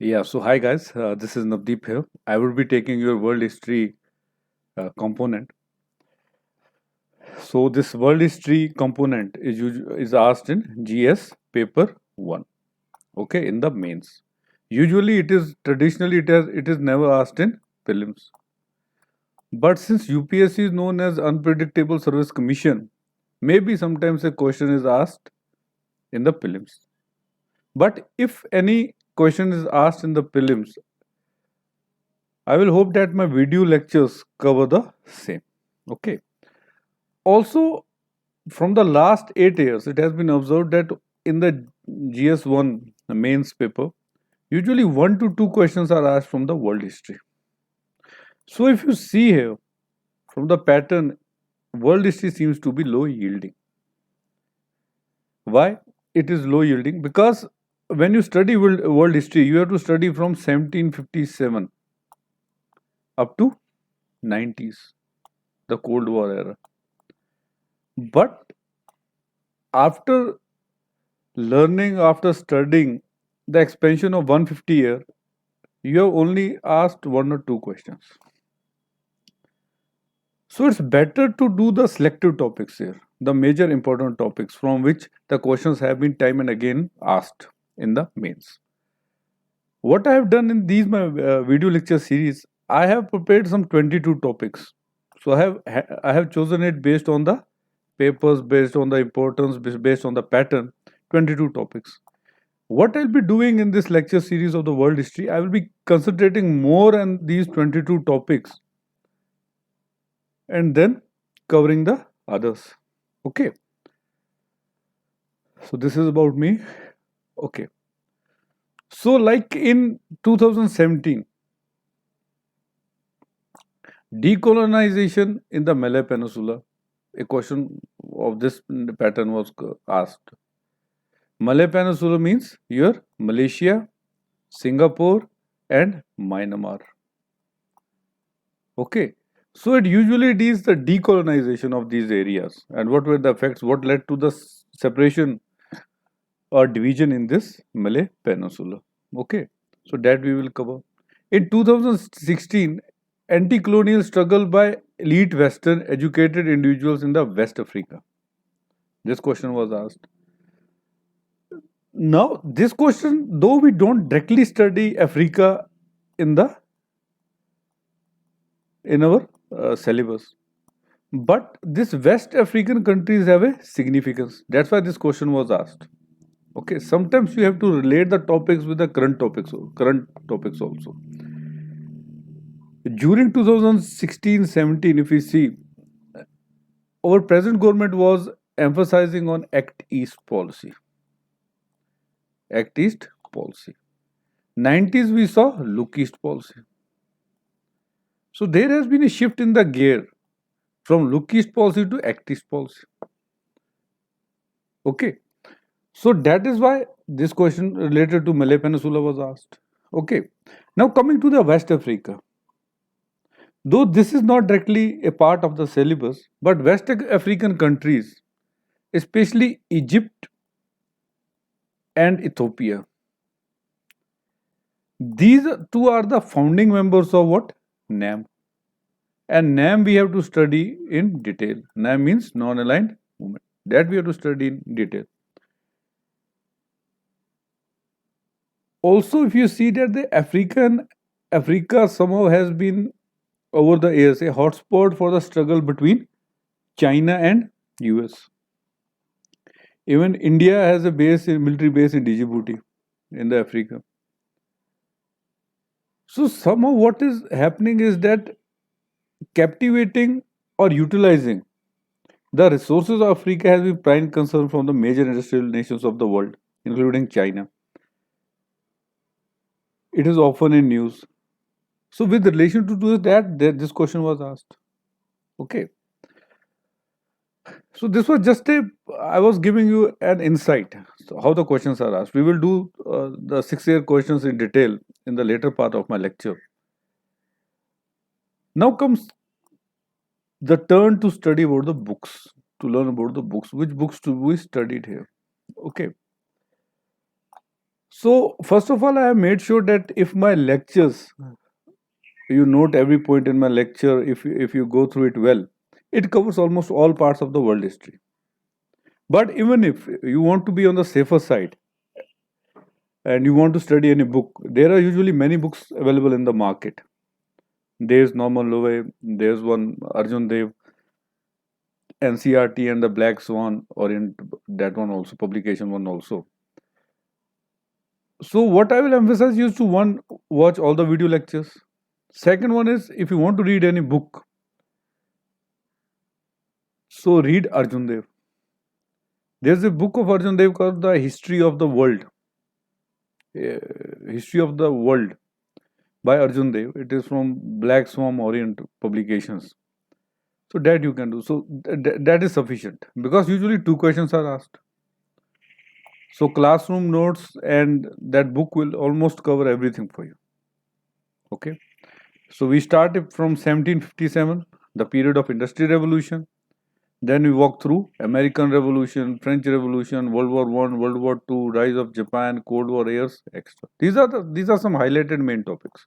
Yeah, so hi guys, this is Navdeep here. I will be taking your world history component. So this world history component is asked in GS paper 1, okay, in the mains. Usually it is never asked in prelims. But since UPSC is known as Unpredictable Service Commission, maybe sometimes a question is asked in the prelims. But if any question is asked in the prelims, I will hope that my video lectures cover the same. Okay. Also, from the last 8 years, it has been observed that in the GS1 the mains paper, usually one to two questions are asked from the world history. So, if you see here from the pattern, world history seems to be low yielding. Why it is low yielding? Because when you study world history, you have to study from 1757 up to 90s, the Cold War era. But after learning, after studying the expansion of 150 year, you have only asked one or two questions. So it's better to do the selective topics here, the major important topics from which the questions have been time and again asked in the mains. What I have done in these my video lecture series, I have prepared some 22 topics. So I have chosen it based on the papers, based on the importance, based on the pattern, 22 topics. What I'll be doing in this lecture series of the world history, I will be concentrating more on these 22 topics and then covering the others. Okay, so this is about me. Okay, so like in 2017, decolonization in the Malay Peninsula, a question of this pattern was asked. Malay Peninsula means your Malaysia, Singapore, and Myanmar. Okay, so it usually deals the decolonization of these areas and what were the effects, what led to the separation or division in this Malay Peninsula. Okay, so that we will cover. In 2016, anti-colonial struggle by elite Western educated individuals in the West Africa. This question was asked. Now, this question, though we don't directly study Africa in the in our syllabus, but this West African countries have a significance. That's why this question was asked. Okay, sometimes you have to relate the topics with the current topics also. During 2016-17, if we see, our present government was emphasizing on Act East policy. Act East policy. 90s we saw Look East policy. So there has been a shift in the gear from Look East policy to Act East policy. Okay. So that is why this question related to Malay Peninsula was asked. Okay. Now coming to the West Africa. Though this is not directly a part of the syllabus, but West African countries, especially Egypt and Ethiopia, these two are the founding members of what? NAM. And NAM we have to study in detail. NAM means non-aligned movement. That we have to study in detail. Also, if you see that the Africa somehow has been over the years a hotspot for the struggle between China and US. Even India has a military base in Djibouti in the Africa. So somehow what is happening is that captivating or utilizing the resources of Africa has been prime concern from the major industrial nations of the world, including China. It is often in news. So with relation to that this question was asked. Okay. So this was just a, I was giving you an insight so how the questions are asked. We will do the 6 year questions in detail in the later part of my lecture. Now comes the turn to study about the books, to learn about the books. Which books do we studied here? Okay. So first of all, I have made sure that if my lectures, you note every point in my lecture, if you go through it well, it covers almost all parts of the world history. But even if you want to be on the safer side and you want to study any book, there are usually many books available in the market. There's Norman Loewe, there's one Arjun Dev, NCRT and the Black Swan Orient, that one also, publication one also. So what I will emphasize is to one, watch all the video lectures. Second one is if you want to read any book, so read Arjun Dev. There's a book of Arjun Dev called The History of the World. History of the World by Arjun Dev. It is from Black Swan Orient publications. So that you can do. So that is sufficient because usually two questions are asked. So classroom notes and that book will almost cover everything for you. Okay. So we start it from 1757, the period of Industrial Revolution. Then we walk through American Revolution, French Revolution, World War One, World War Two, rise of Japan, Cold War years, etc. These are some highlighted main topics.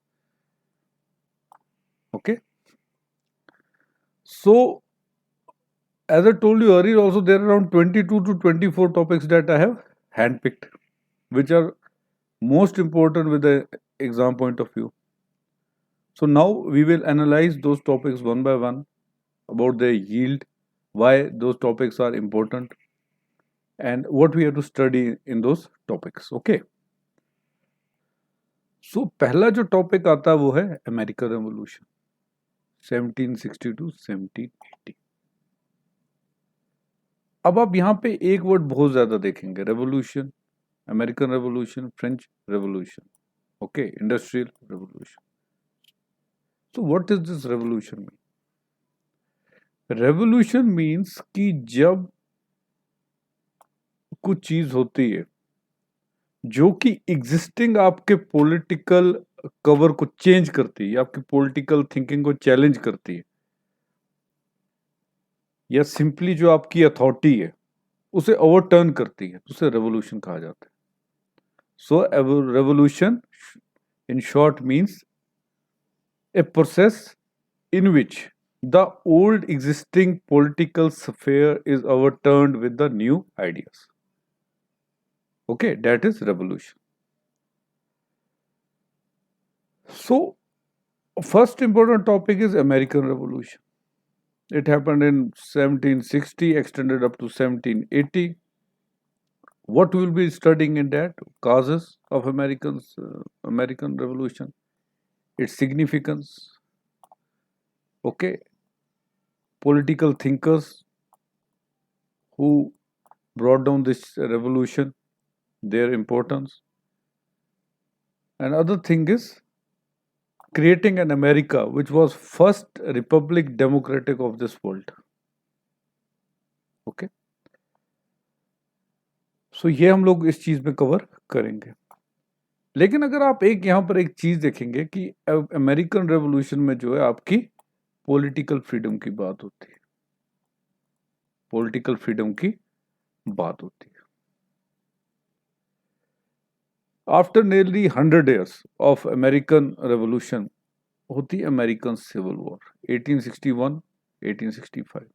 Okay. So as I told you earlier, also there are around 22 to 24 topics that I have handpicked, which are most important with the exam point of view. So now we will analyze those topics one by one about their yield, why those topics are important, and what we have to study in those topics. Okay. So पहला जो topic आता है वो है American revolution 1760 to 1780. अब आप यहाँ पे एक वर्ड बहुत ज्यादा देखेंगे, revolution, American revolution, French revolution, okay, industrial revolution. So what does this revolution mean? Revolution means कि जब कुछ चीज होती है जो कि एग्जिस्टिंग आपके पॉलिटिकल कवर को चेंज करती है, आपकी पॉलिटिकल थिंकिंग को चैलेंज करती है, या सिंपली जो आपकी अथॉरिटी है उसे ओवरटर्न करती है, उसे रेवोल्यूशन कहा जाता है. So revolution in short means a process in which the old existing political sphere is overturned with the new ideas. Okay, that is revolution. So, first important topic is American Revolution. It happened in 1760, extended up to 1780. What we will be studying in that? Causes of American Revolution, its significance, okay, political thinkers who brought down this revolution, their importance. And other thing is creating an America which was first republic democratic of this world. Okay. सो ये हम लोग इस चीज में cover करेंगे. लेकिन अगर आप एक यहाँ पर एक चीज देखेंगे कि अमेरिकन रेवोल्यूशन में जो है आपकी पॉलिटिकल फ्रीडम की बात होती है, पॉलिटिकल फ्रीडम की बात होती है. After nearly 100 years of American revolution होती अमेरिकन सिविल वॉर 1861 1865.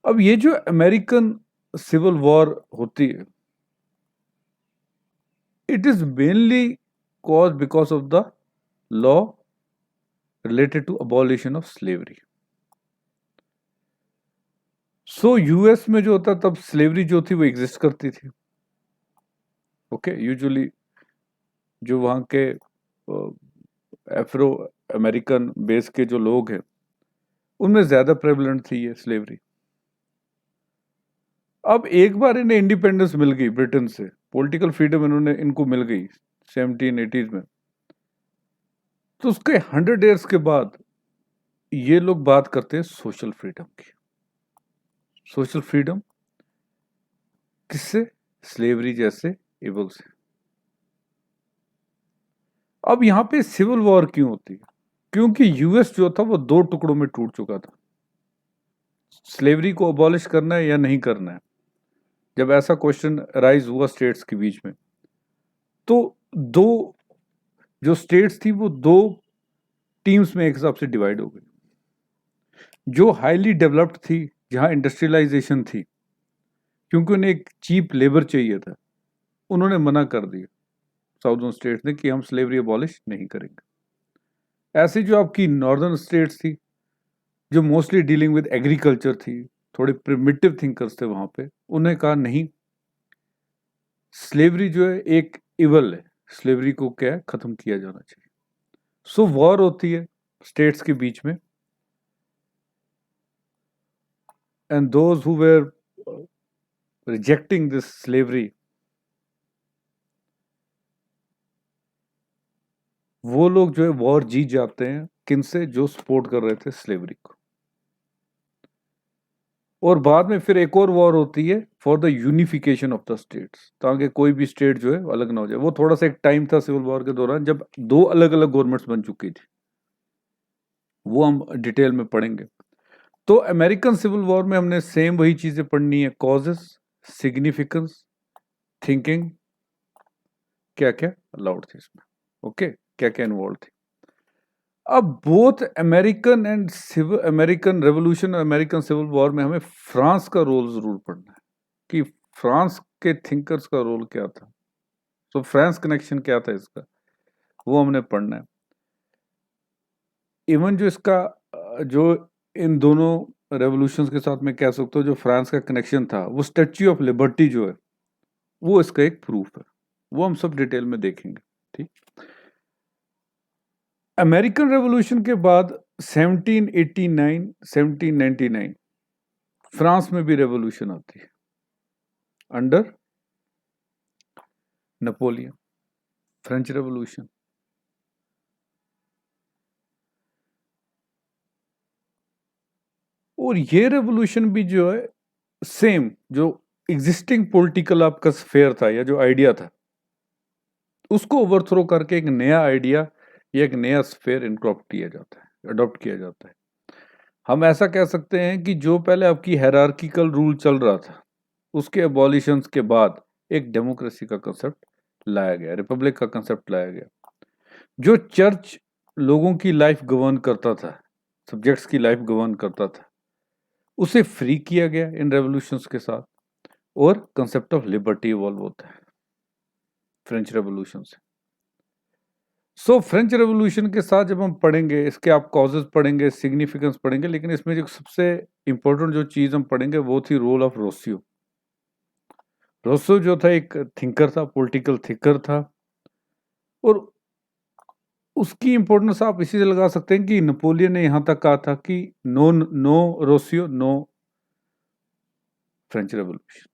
अब ये जो अमेरिकन सिविल वॉर होती है, it is mainly caused because of the law related to abolition of slavery. So US में जो होता तब स्लेवरी जो थी वो एग्जिस्ट करती थी. ओके, यूजुअली जो वहाँ के एफ्रो अमेरिकन बेस के जो लोग हैं उनमें ज्यादा प्रेवलेंट थी ये स्लेवरी. अब एक बार इन्हें इंडिपेंडेंस मिल गई ब्रिटेन से, पॉलिटिकल फ्रीडम इनको मिल गई 1780s में, तो उसके 100 years के बाद ये लोग बात करते हैं सोशल फ्रीडम की. सोशल फ्रीडम किससे? स्लेवरी जैसे एबल से. अब यहाँ पे सिविल वॉर क्यों होती है? क्योंकि यूएस जो था वो दो टुकड़ों में टूट चुका था. स्लेवरी को अबॉलिश करना है या नहीं करना है, जब ऐसा क्वेश्चन राइज हुआ स्टेट्स के बीच में, तो दो जो स्टेट्स थी वो दो टीम्स में एक हिसाब से डिवाइड हो गई। जो हाईली डेवलप्ड थी, जहां इंडस्ट्रियलाइजेशन थी, क्योंकि उन्हें एक चीप लेबर चाहिए था, उन्होंने मना कर दिया साउदर्न स्टेट्स ने कि हम स्लेवरी अबॉलिश नहीं करेंगे। ऐसे जो आपकी नॉर्दर्न स्टेट्स थी, जो मोस्टली डीलिंग विद एग्रीकल्चर थी, थोड़े प्रिमिटिव थिंकर्स थे वहां पे, उन्हें कहा नहीं, स्लेवरी जो है एक इवल है, स्लेवरी को क्या है, खत्म किया जाना चाहिए। सो वॉर होती है स्टेट्स के बीच में, and those who were rejecting this slavery, वो लोग जो है वॉर जीत जाते हैं। किनसे? जो सपोर्ट कर रहे थे स्लेवरी को। और बाद में फिर एक और वॉर होती है for the unification of the states, ताकि कोई भी स्टेट जो है अलग ना हो जाए। वो थोड़ा सा एक टाइम था सिविल वॉर के दौरान जब दो अलग अलग गवर्नमेंट्स बन चुकी थी, वो हम डिटेल में पढ़ेंगे। तो अमेरिकन सिविल वॉर में हमने सेम वही चीजें पढ़नी है, कॉजेस, सिग्निफिकेंस, थिंकिंग, क्या क्या अलाउड थी इसमें, ओके, क्या क्या इन्वॉल्व थी। अब both American and civil, American revolution और अमेरिकन सिविल वॉर में हमें फ्रांस का रोल जरूर पढ़ना है कि फ्रांस के थिंकर्स का रोल क्या था। तो फ्रांस कनेक्शन क्या था इसका, वो हमने पढ़ना है। इवन जो इसका जो इन दोनों रेवोल्यूशंस के साथ मैं कह सकता हूँ जो फ्रांस का कनेक्शन था, वो स्टैच्यू ऑफ लिबर्टी जो है, वो इसका एक प्रूफ है। वो हम सब डिटेल में देखेंगे, ठीक। अमेरिकन रेवोल्यूशन के बाद 1789 1799 फ्रांस में भी रेवोल्यूशन आती है अंडर नेपोलियन, फ्रेंच रेवोल्यूशन। और ये रेवोल्यूशन भी जो है सेम, जो एग्जिस्टिंग पॉलिटिकल आपका स्फेयर था या जो आइडिया था, उसको ओवरथ्रो करके एक नया आइडिया या एक नया स्फेयर इनक्रॉप किया जाता है, अडॉप्ट किया जाता है। हम ऐसा कह सकते हैं कि जो पहले आपकी हायरार्किकल रूल चल रहा था, उसके एबॉलिशंस के बाद एक डेमोक्रेसी का कंसेप्ट लाया गया, रिपब्लिक का कंसेप्ट लाया गया। जो चर्च लोगों की लाइफ गवर्न करता था, सब्जेक्ट्स की लाइफ गवर्न करता था, उसे फ्री किया गया इन रेवोल्यूशंस के साथ, और कंसेप्ट ऑफ लिबर्टी इवॉल्व होता है फ्रेंच रेवोल्यूशन से। सो फ्रेंच रेवोल्यूशन के साथ जब हम पढ़ेंगे, इसके आप कॉजेज पढ़ेंगे, सिग्निफिकेंस पढ़ेंगे, लेकिन इसमें जो सबसे इंपॉर्टेंट जो चीज हम पढ़ेंगे वो थी रोल ऑफ रोसियो। रोसियो जो था एक थिंकर था, पॉलिटिकल थिंकर था, और उसकी इंपॉर्टेंस आप इसी से लगा सकते हैं कि नेपोलियन ने यहां तक कहा था कि no no Rousseau no French revolution.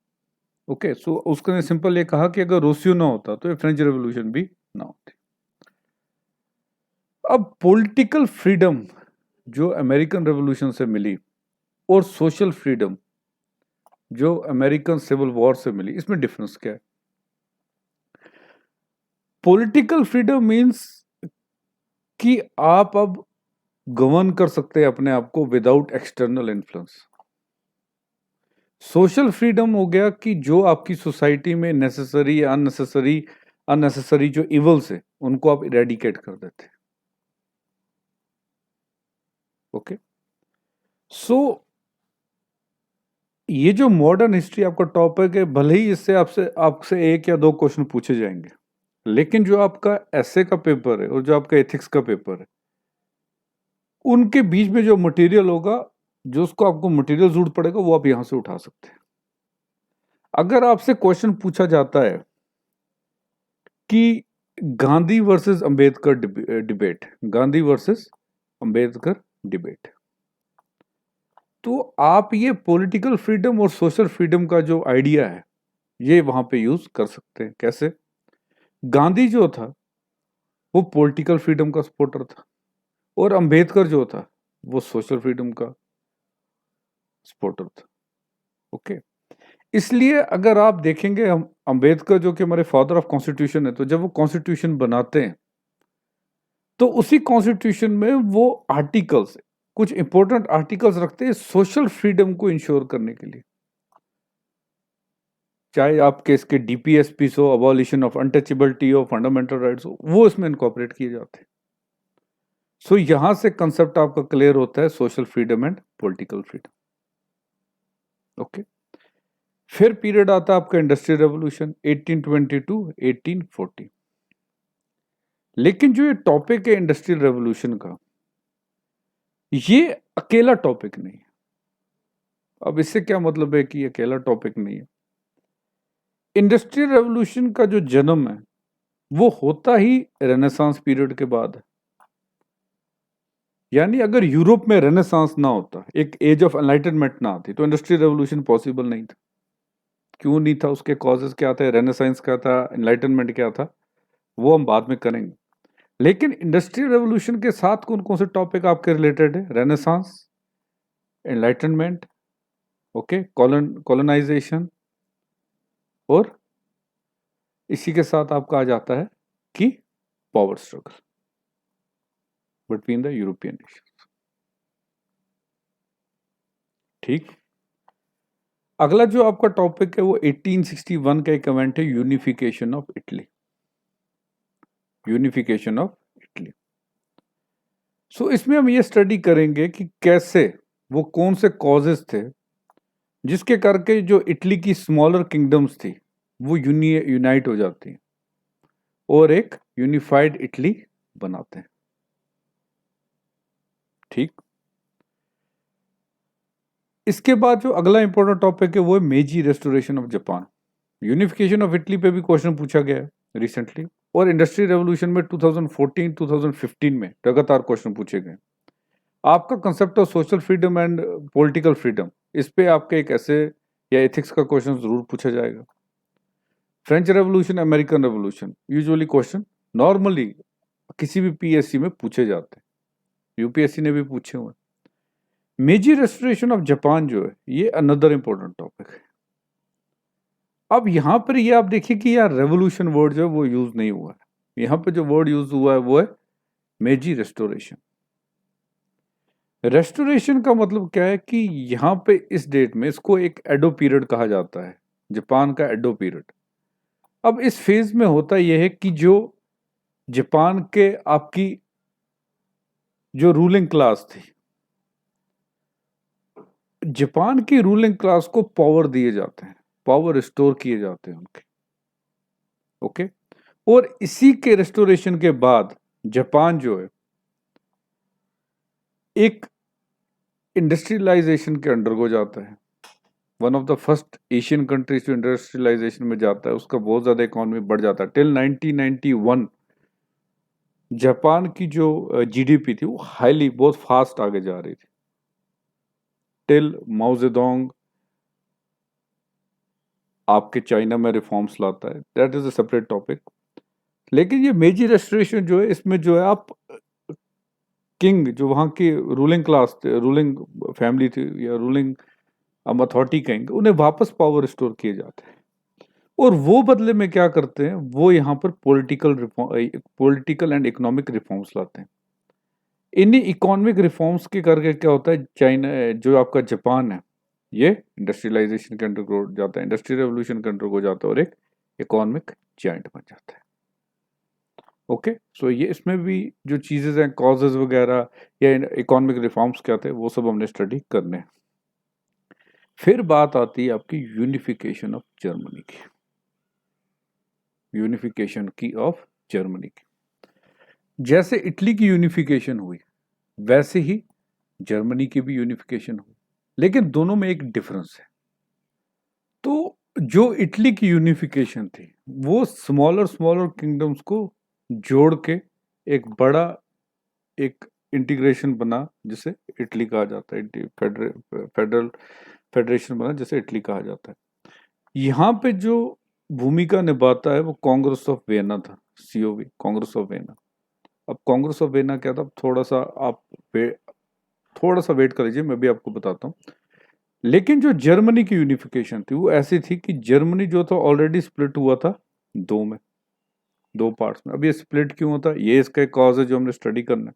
Okay, so उसने सिंपल ये कहा कि अगर रोसियो ना होता तो ये फ्रेंच रेवोल्यूशन भी ना होती। अब पॉलिटिकल फ्रीडम जो अमेरिकन रेवोल्यूशन से मिली और सोशल फ्रीडम जो अमेरिकन सिविल वॉर से मिली, इसमें डिफरेंस क्या है? पॉलिटिकल फ्रीडम मींस कि आप अब गवर्न कर सकते हैं अपने आप को without external influence. Social freedom हो गया कि जो आपकी सोसाइटी में नेसेसरी या अननेसेसरी जो इवल्स है उनको आप इरेडिकेट कर देते। ओके, सो ये जो मॉडर्न हिस्ट्री आपका टॉपिक है, भले ही इससे आपसे आपसे एक या दो क्वेश्चन पूछे जाएंगे, लेकिन जो आपका एसे का पेपर है और जो आपका एथिक्स का पेपर है, उनके बीच में जो मटेरियल होगा, जो उसको आपको मटेरियल जरूरत पड़ेगा, वो आप यहां से उठा सकते हैं। अगर आपसे क्वेश्चन पूछा जाता है कि Gandhi versus Ambedkar debate, Gandhi versus Ambedkar debate, तो आप ये पॉलिटिकल फ्रीडम और सोशल फ्रीडम का जो आइडिया है ये वहां पे यूज कर सकते हैं। कैसे? गांधी जो था वो पॉलिटिकल फ्रीडम का सपोर्टर था, और अंबेडकर जो था वो सोशल फ्रीडम का सपोर्टर था। ओके, इसलिए अगर आप देखेंगे, हम अंबेडकर जो कि हमारे फादर ऑफ कॉन्स्टिट्यूशन है, तो जब वो कॉन्स्टिट्यूशन बनाते हैं तो उसी कॉन्स्टिट्यूशन में वो आर्टिकल्स, कुछ इंपॉर्टेंट आर्टिकल्स रखते हैं सोशल फ्रीडम को इंश्योर करने के लिए। चाहे आपके इसके डीपीएसपी हो, अबॉलिशन ऑफ अनटचेबिलिटी हो, फंडामेंटल राइट्स हो, वो इसमें इनकॉर्पोरेट किए जाते हैं। सो यहां से कंसेप्ट आपका क्लियर होता है social freedom and political freedom. Okay, फिर पीरियड आता है आपका इंडस्ट्रियल रेवोल्यूशन 1820 टू 1840। लेकिन जो ये टॉपिक है इंडस्ट्रियल रेवोल्यूशन का, ये अकेला टॉपिक नहीं है। अब इससे क्या मतलब है कि ये अकेला टॉपिक नहीं है? इंडस्ट्रियल रेवोल्यूशन का जो जन्म है वो होता ही रेनेसांस पीरियड के बाद है। यानी अगर यूरोप में रेनेसांस ना होता, एक एज ऑफ एनलाइटनमेंट ना आती, तो इंडस्ट्रियल रेवोल्यूशन पॉसिबल नहीं था। क्यों नहीं था? उसके कॉजेस क्या थे, रेनेसांस क्या था, एनलाइटनमेंट क्या था, वो हम बाद में करेंगे। लेकिन इंडस्ट्रियल रेवोल्यूशन के साथ कौन कौन से टॉपिक आपके रिलेटेड है? रेनेसांस, एनलाइटनमेंट, ओके, कॉलोनाइजेशन, और इसी के साथ आपका आ जाता है कि power struggle between the European Nations. ठीक, अगला जो आपका टॉपिक है वो 1861 का एक इवेंट है, unification of Italy. Unification of Italy. So इसमें हम ये स्टडी करेंगे कि कैसे, वो कौन से कॉजेस थे जिसके करके जो इटली की स्मॉलर किंगडम्स थी वो यूनाइट हो जाती हैं और एक यूनिफाइड इटली बनाते हैं। ठीक, इसके बाद जो अगला इंपॉर्टेंट टॉपिक है वो है Meiji restoration of Japan. Unification of Italy पे भी क्वेश्चन पूछा गया है रिसेंटली, और इंडस्ट्रियल रेवोल्यूशन में 2014 2015 में लगातार क्वेश्चन पूछे गए। आपका concept of social freedom and political freedom, इस पे आपके एक ऐसे या एथिक्स का क्वेश्चन जरूर पूछा जाएगा। French revolution, American revolution, usually question normally किसी भी पीएससी में पूछे जाते हैं, यूपीएससी ने भी पूछे हुए। मेजी रेस्टोरेशन ऑफ जापान जो है ये अनदर इंपॉर्टेंट टॉपिक है। अब यहां पर ये आप देखिए कि यार रेवोल्यूशन वर्ड जो है वो यूज नहीं हुआ है। यहां पर जो वर्ड यूज हुआ है वो है मेजी रेस्टोरेशन। रेस्टोरेशन का मतलब क्या है कि यहां पे इस डेट में इसको एक एडो पीरियड कहा जाता है, जापान का एडो पीरियड। अब इस फेज में होता यह है कि जो जापान के आपकी जो रूलिंग क्लास थी, जापान की रूलिंग क्लास को पावर दिए जाते हैं, पावर रिस्टोर किए जाते हैं उनके। ओके, और इसी के रेस्टोरेशन के बाद जापान जो है एक इंडस्ट्रियलाइजेशन के अंडर को जाता है। One of the first Asian countries जो इंडस्ट्रियलाइजेशन में जाता है, उसका बहुत ज्यादा इकोनॉमी बढ़ जाता है। टिल 1991 जापान की जो जीडीपी थी वो हाईली, बहुत फास्ट आगे जा रही थी, टिल माओ जेडोंग आपके चाइना में रिफॉर्म्स लाता है। That is a separate topic. लेकिन ये मेजी रेस्टोरेशन जो है, इसमें जो है आप किंग, जो वहाँ की रूलिंग क्लास थे, रूलिंग फैमिली थी या रूलिंग अथॉरिटी कहेंगे, उन्हें वापस पावर रिस्टोर किए जाते हैं। और वो बदले में क्या करते हैं, वो यहाँ पर पॉलिटिकल एंड इकोनॉमिक रिफॉर्म्स लाते हैं। इन्हीं इकोनॉमिक रिफॉर्म्स के करके क्या होता है, चाइना जो आपका जापान है ये इंडस्ट्रियलाइजेशन के अंडर को जाता है, इंडस्ट्रियल रेवोल्यूशन के अंडर को जाता है और एक इकोनॉमिक जायंट बन जाता है। ओके, सो ये इसमें भी जो चीजें हैं, कॉजेज वगैरह या इकोनॉमिक रिफॉर्म्स क्या थे, वो सब हमने स्टडी करने हैं। फिर बात आती है आपकी यूनिफिकेशन ऑफ जर्मनी की। यूनिफिकेशन की ऑफ जर्मनी की, जैसे इटली की यूनिफिकेशन हुई वैसे ही जर्मनी की भी यूनिफिकेशन हुई, लेकिन दोनों में एक डिफरेंस है। तो जो इटली की यूनिफिकेशन थी वो स्मॉलर स्मॉलर किंगडम्स को जोड़ के एक बड़ा एक इंटीग्रेशन बना जिसे इटली कहा जाता है, फेडरल फेडरेशन बना जिसे इटली कहा जाता है। यहाँ पे जो भूमिका निभाता है वो कांग्रेस ऑफ वियना था, सीओवी, कांग्रेस ऑफ वियना। अब कांग्रेस ऑफ वियना क्या था, थोड़ा सा आप थोड़ा सा वेट कर लीजिए, मैं भी आपको बताता हूँ। लेकिन जो जर्मनी की यूनिफिकेशन थी वो ऐसी थी कि जर्मनी जो था ऑलरेडी स्प्लिट हुआ था दो में, दो पार्ट्स में। अब ये स्प्लिट क्यों होता है, ये इसका एक कॉज है जो हमने स्टडी करना है।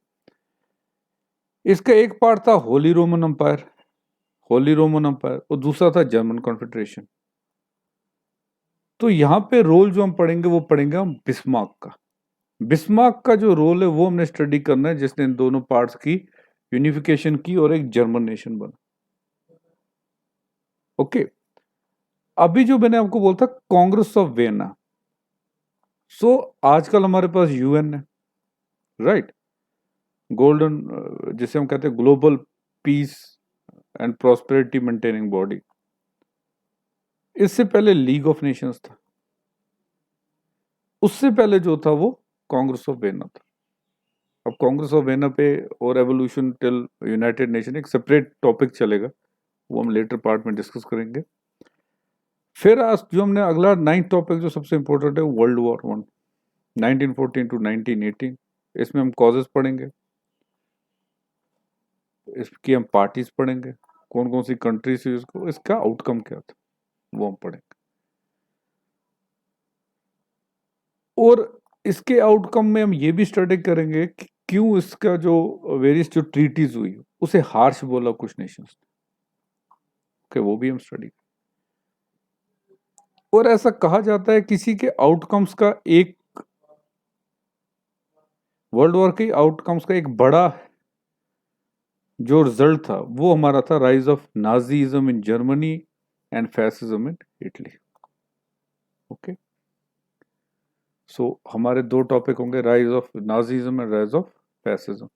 इसका एक पार्ट था Holi Roman umpire, Holi Roman umpire, और दूसरा था जर्मन कॉन्फेडरेशन। तो यहाँ पे रोल जो हम पढ़ेंगे वो पढ़ेंगे हम बिस्मार्क का। बिस्मार्क का जो रोल है वो हमने स्टडी करना है, जिसने इन दोनों पार्ट्स की यूनिफिकेशन की और एक जर्मन नेशन बना। ओके, अभी जो मैंने आपको बोला था कांग्रेस ऑफ वियना, सो आजकल हमारे पास यूएन है, राइट, गोल्डन, जिसे हम कहते हैं global piece and prosperity maintaining body. इससे पहले लीग ऑफ नेशंस था, उससे पहले जो था वो कांग्रेस ऑफ वियना था। अब कांग्रेस ऑफ वियना पे और एवोल्यूशन टिल यूनाइटेड नेशन एक सेपरेट टॉपिक चलेगा, वो हम लेटर पार्ट में डिस्कस करेंगे। फिर आज जो हमने अगला 9th टॉपिक जो सबसे इंपॉर्टेंट है, वर्ल्ड वॉर वन 1914 टू 1918। इसमें हम कॉजेस पढ़ेंगे, इसकी हम पार्टीज पढ़ेंगे, कौन कौन सी कंट्रीज थी उसको, इसका आउटकम क्या था वो हम पढ़ेंगे, और इसके आउटकम में हम ये भी स्टडी करेंगे कि क्यों इसका जो वेरियस जो ट्रीटीज हुई उसे हार्श बोला कुछ नेशंस के, वो भी हम स्टडी। और ऐसा कहा जाता है किसी के आउटकम्स का, एक वर्ल्ड वॉर के आउटकम्स का एक बड़ा जो रिजल्ट था वो हमारा था rise of Nazism in Germany and fascism in Italy. Okay, so हमारे दो टॉपिक होंगे, rise of Nazism and rise of fascism.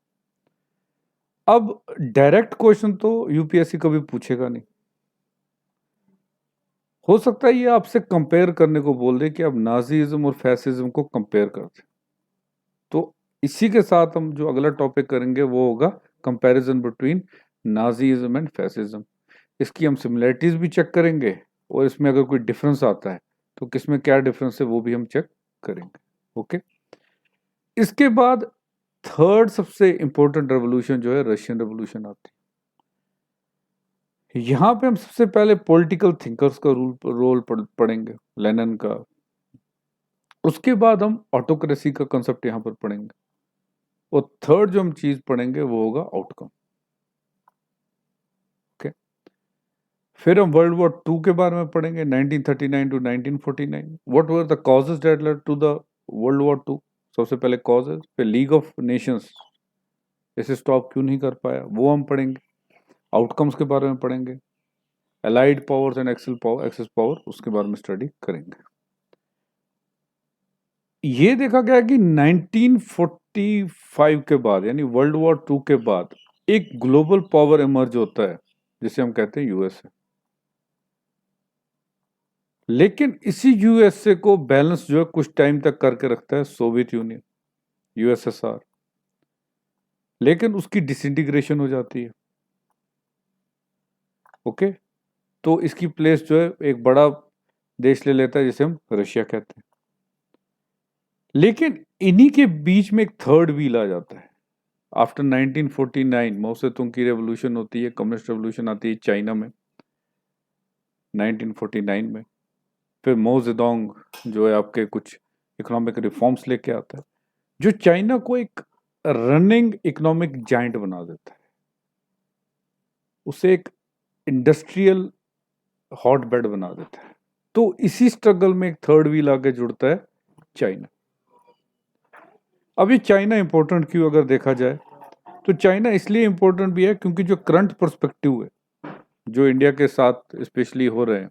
अब डायरेक्ट क्वेश्चन तो यूपीएससी कभी पूछेगा नहीं, हो सकता है ये आपसे कंपेयर करने को बोल दे कि आप नाजीज्म और फैसिज्म को कंपेयर कर दें। तो इसी के साथ हम जो अगला टॉपिक करेंगे वो होगा कंपैरिजन बिटवीन नाजीज्म एंड फैसिज्म। इसकी हम सिमिलरिटीज भी चेक करेंगे, और इसमें अगर कोई डिफरेंस आता है तो किसमें क्या डिफरेंस है वो भी हम चेक करेंगे। ओके, इसके बाद थर्ड सबसे इंपॉर्टेंट रेवोल्यूशन जो है रशियन रेवोल्यूशन आती है। यहां पे हम सबसे पहले पॉलिटिकल थिंकर्स का रोल पढ़ेंगे, लेनिन का। उसके बाद हम ऑटोक्रेसी का कंसेप्ट यहां पर पढ़ेंगे, और थर्ड जो हम चीज पढ़ेंगे वो होगा आउटकम। ओके, फिर हम वर्ल्ड वॉर टू के बारे में पढ़ेंगे, 1939 to 1949। What were the causes that led to the world war two, सबसे पहले कॉजेस, फिर लीग ऑफ नेशंस इसे स्टॉप क्यों नहीं कर पाया वो हम पढ़ेंगे, आउटकम्स के बारे में पढ़ेंगे, allied powers and axis power उसके बारे में स्टडी करेंगे। ये देखा गया कि 1945 के बाद यानी वर्ल्ड वॉर टू के बाद एक ग्लोबल पावर इमर्ज होता है जिसे हम कहते हैं यूएसए। लेकिन इसी यूएसए को बैलेंस जो है कुछ टाइम तक करके रखता है सोवियत यूनियन, यूएसएसआर, लेकिन उसकी डिसइंटीग्रेशन हो जाती है। ओके, तो इसकी प्लेस जो है एक बड़ा देश ले लेता है जिसे हम रशिया कहते हैं। लेकिन इन्हीं के बीच में एक थर्ड व्हील आ जाता है। आफ्टर 1949 माओ सेतुंग की रेवोल्यूशन होती है, कम्युनिस्ट रेवोल्यूशन आती है चाइना में 1949 में। फिर माओ जेडोंग जो है आपके कुछ इकोनॉमिक रिफॉर्म्स लेके आता है, जो चाइना को एक रनिंग इकोनॉमिक जाइंट बना देता है, उसे एक इंडस्ट्रियल हॉटबेड बना देता है। तो इसी स्ट्रगल में एक थर्ड व्हील आके जुड़ता है, चाइना। अब ये चाइना इंपॉर्टेंट क्यों अगर देखा जाए, तो चाइना इसलिए इंपॉर्टेंट भी है क्योंकि जो करंट पर्सपेक्टिव है जो इंडिया के साथ स्पेशली हो रहे हैं,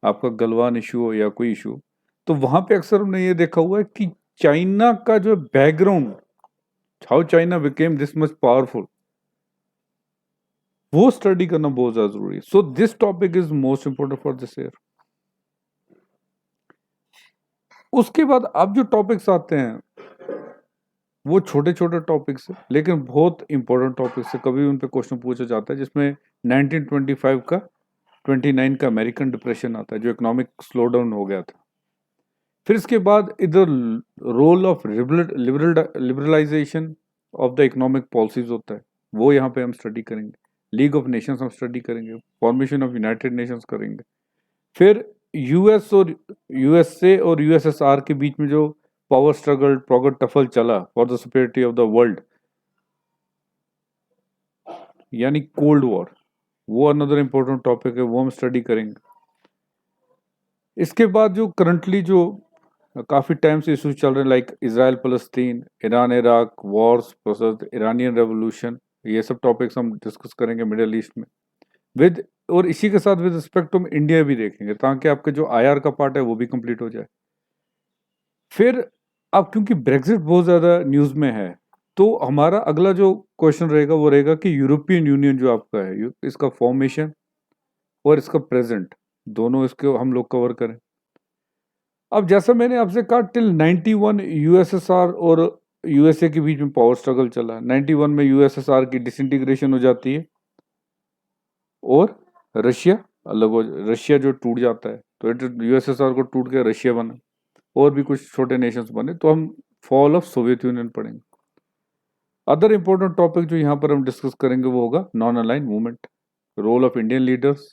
आपका गलवान इशू हो या कोई इशू, तो वहां पे अक्सर हमने ये देखा हुआ है कि चाइना का जो background, how China became this much powerful, वो स्टडी करना बहुत ज्यादा जरूरी है। So this topic is most important for this year. उसके बाद अब जो टॉपिक्स आते हैं वो छोटे छोटे टॉपिक्स है लेकिन बहुत इंपॉर्टेंट टॉपिक्स है, कभी उन पे क्वेश्चन पूछा जाता है, जिसमें 1925 का 29 का अमेरिकन डिप्रेशन आता है जो इकोनॉमिक स्लो डाउन हो गया था। फिर इसके बाद इधर role of liberalization of the economic policies होता है, वो यहाँ पे हम स्टडी करेंगे। लीग ऑफ नेशंस हम स्टडी करेंगे, फॉर्मेशन ऑफ यूनाइटेड नेशंस करेंगे। फिर यूएसए और यूएसएसआर के बीच में जो पावर स्ट्रगल प्रॉगर टफल चला for the superiority of the world यानी कोल्ड वॉर, वो अनदर इंपॉर्टेंट टॉपिक है, वो हम स्टडी करेंगे। इसके बाद जो करंटली जो काफ़ी टाइम से इशूज चल रहे हैं, लाइक इसराइल फलस्तीन, Iran Iraq wars, Iranian revolution, ये सब टॉपिक्स हम डिस्कस करेंगे मिडिल ईस्ट में विद, और इसी के साथ विद रिस्पेक्ट टू इंडिया भी देखेंगे, ताकि आपके जो आईआर का पार्ट है वो भी कंप्लीट हो जाए। फिर अब क्योंकि ब्रेग्जिट बहुत ज़्यादा न्यूज़ में है, तो हमारा अगला जो क्वेश्चन रहेगा वो रहेगा कि यूरोपियन यूनियन जो आपका है, इसका फॉर्मेशन और इसका प्रेजेंट, दोनों इसको हम लोग कवर करें। अब जैसा मैंने आपसे कहा, टिल 91 यूएसएसआर और यूएसए के बीच में पावर स्ट्रगल चला। 91 में यूएसएसआर की डिसइंटीग्रेशन हो जाती है और रशिया अलग हो, रशिया जो टूट जाता है, तो यूएसएसआर को टूट के रशिया बना, और भी कुछ छोटे नेशंस बने, तो हम फॉल ऑफ सोवियत यूनियन पढ़ेंगे। अदर इंपॉर्टेंट टॉपिक जो यहाँ पर हम डिस्कस करेंगे वो होगा non align movement, role of Indian leaders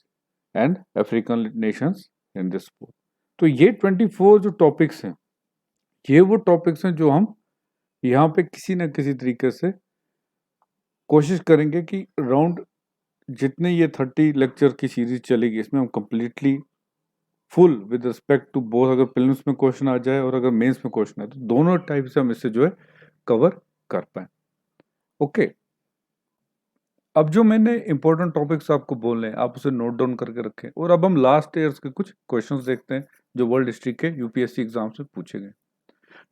and African nations in this war. तो ये 24 जो टॉपिक्स हैं, ये वो टॉपिक्स हैं जो हम यहाँ पे किसी न किसी तरीके से कोशिश करेंगे कि राउंड जितने ये 30 लेक्चर की सीरीज चलेगी, इसमें हम completely full with respect to both, अगर प्रीलिम्स में क्वेश्चन आ जाए और अगर मेंस में क्वेश्चन आए, तो दोनों टाइप से हम इससे जो है कवर कर पाए। ओके, अब जो मैंने इंपॉर्टेंट टॉपिक्स आपको बोले हैं, आप उसे नोट डाउन करके रखें। और अब हम लास्ट ईयर्स के कुछ क्वेश्चंस देखते हैं जो वर्ल्ड हिस्ट्री के यूपीएससी एग्जाम से पूछे गए।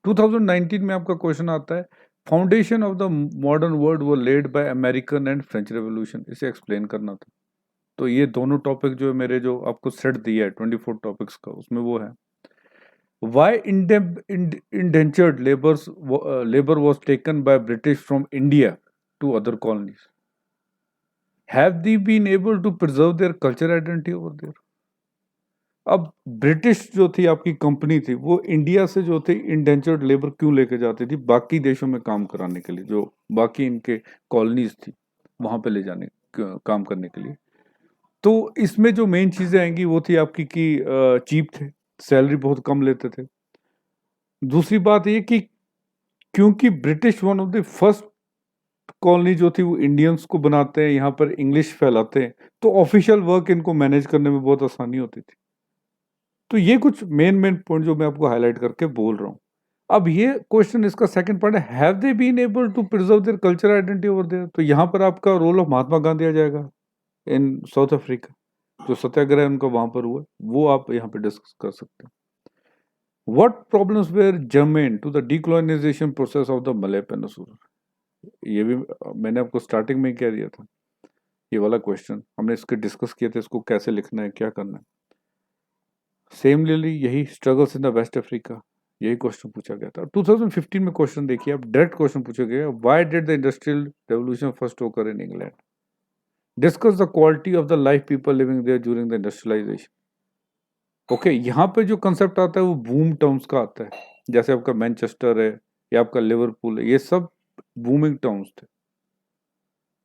2019 में आपका क्वेश्चन आता है, foundation of the modern world वो led by American and French revolution, इसे एक्सप्लेन करना था। तो ये दोनों टॉपिक जो है मेरे, जो आपको सेट दिया है 24 टॉपिक्स का, उसमें वो है, why indentured labour was taken by British from India to other colonies, have they been able to preserve their culture identity over there. अब ब्रिटिश जो थी आपकी कंपनी थी, वो इंडिया से जो थी इंडेंचर्ड लेबर क्यों लेके जाती थी बाकी देशों में काम कराने के लिए, जो बाकी इनके कॉलोनीज थी वहां पे ले जाने काम करने के लिए। तो इसमें जो मेन चीजें आएंगी वो थी आपकी कि चीप थे, सैलरी बहुत कम लेते थे। दूसरी बात ये कि क्योंकि British one of the first colony जो थी वो इंडियंस को बनाते हैं, यहाँ पर इंग्लिश फैलाते हैं, तो ऑफिशियल वर्क इनको मैनेज करने में बहुत आसानी होती थी। तो ये कुछ मेन पॉइंट जो मैं आपको हाईलाइट करके बोल रहा हूँ। अब ये क्वेश्चन, इसका सेकंड पार्ट है, have they been able to preserve their culture identity over there. तो यहाँ पर आपका रोल ऑफ महात्मा गांधी आ जाएगा इन साउथ अफ्रीका, जो सत्याग्रह उनका वहां पर हुआ, वो आप यहाँ पे डिस्कस कर सकते हैं। What problems were germane to the decolonization process of the Malay peninsula. ये भी मैंने आपको स्टार्टिंग में ही कह दिया था, ये वाला क्वेश्चन हमने इसके डिस्कस किए थे, इसको कैसे लिखना है, क्या करना है। सेमली यही struggles in the West Africa, यही क्वेश्चन पूछा गया था। 2015 में क्वेश्चन देखिए, अब डायरेक्ट क्वेश्चन पूछा गया, why did the industrial revolution first occur in England, discuss the quality of the life people living there during the industrialisation. Okay, यहाँ पे जो कंसेप्ट आता है वो बूम टाउन्स का आता है, जैसे आपका मैनचेस्टर है या आपका लिवरपूल है, ये सब बूमिंग टाउन्स थे।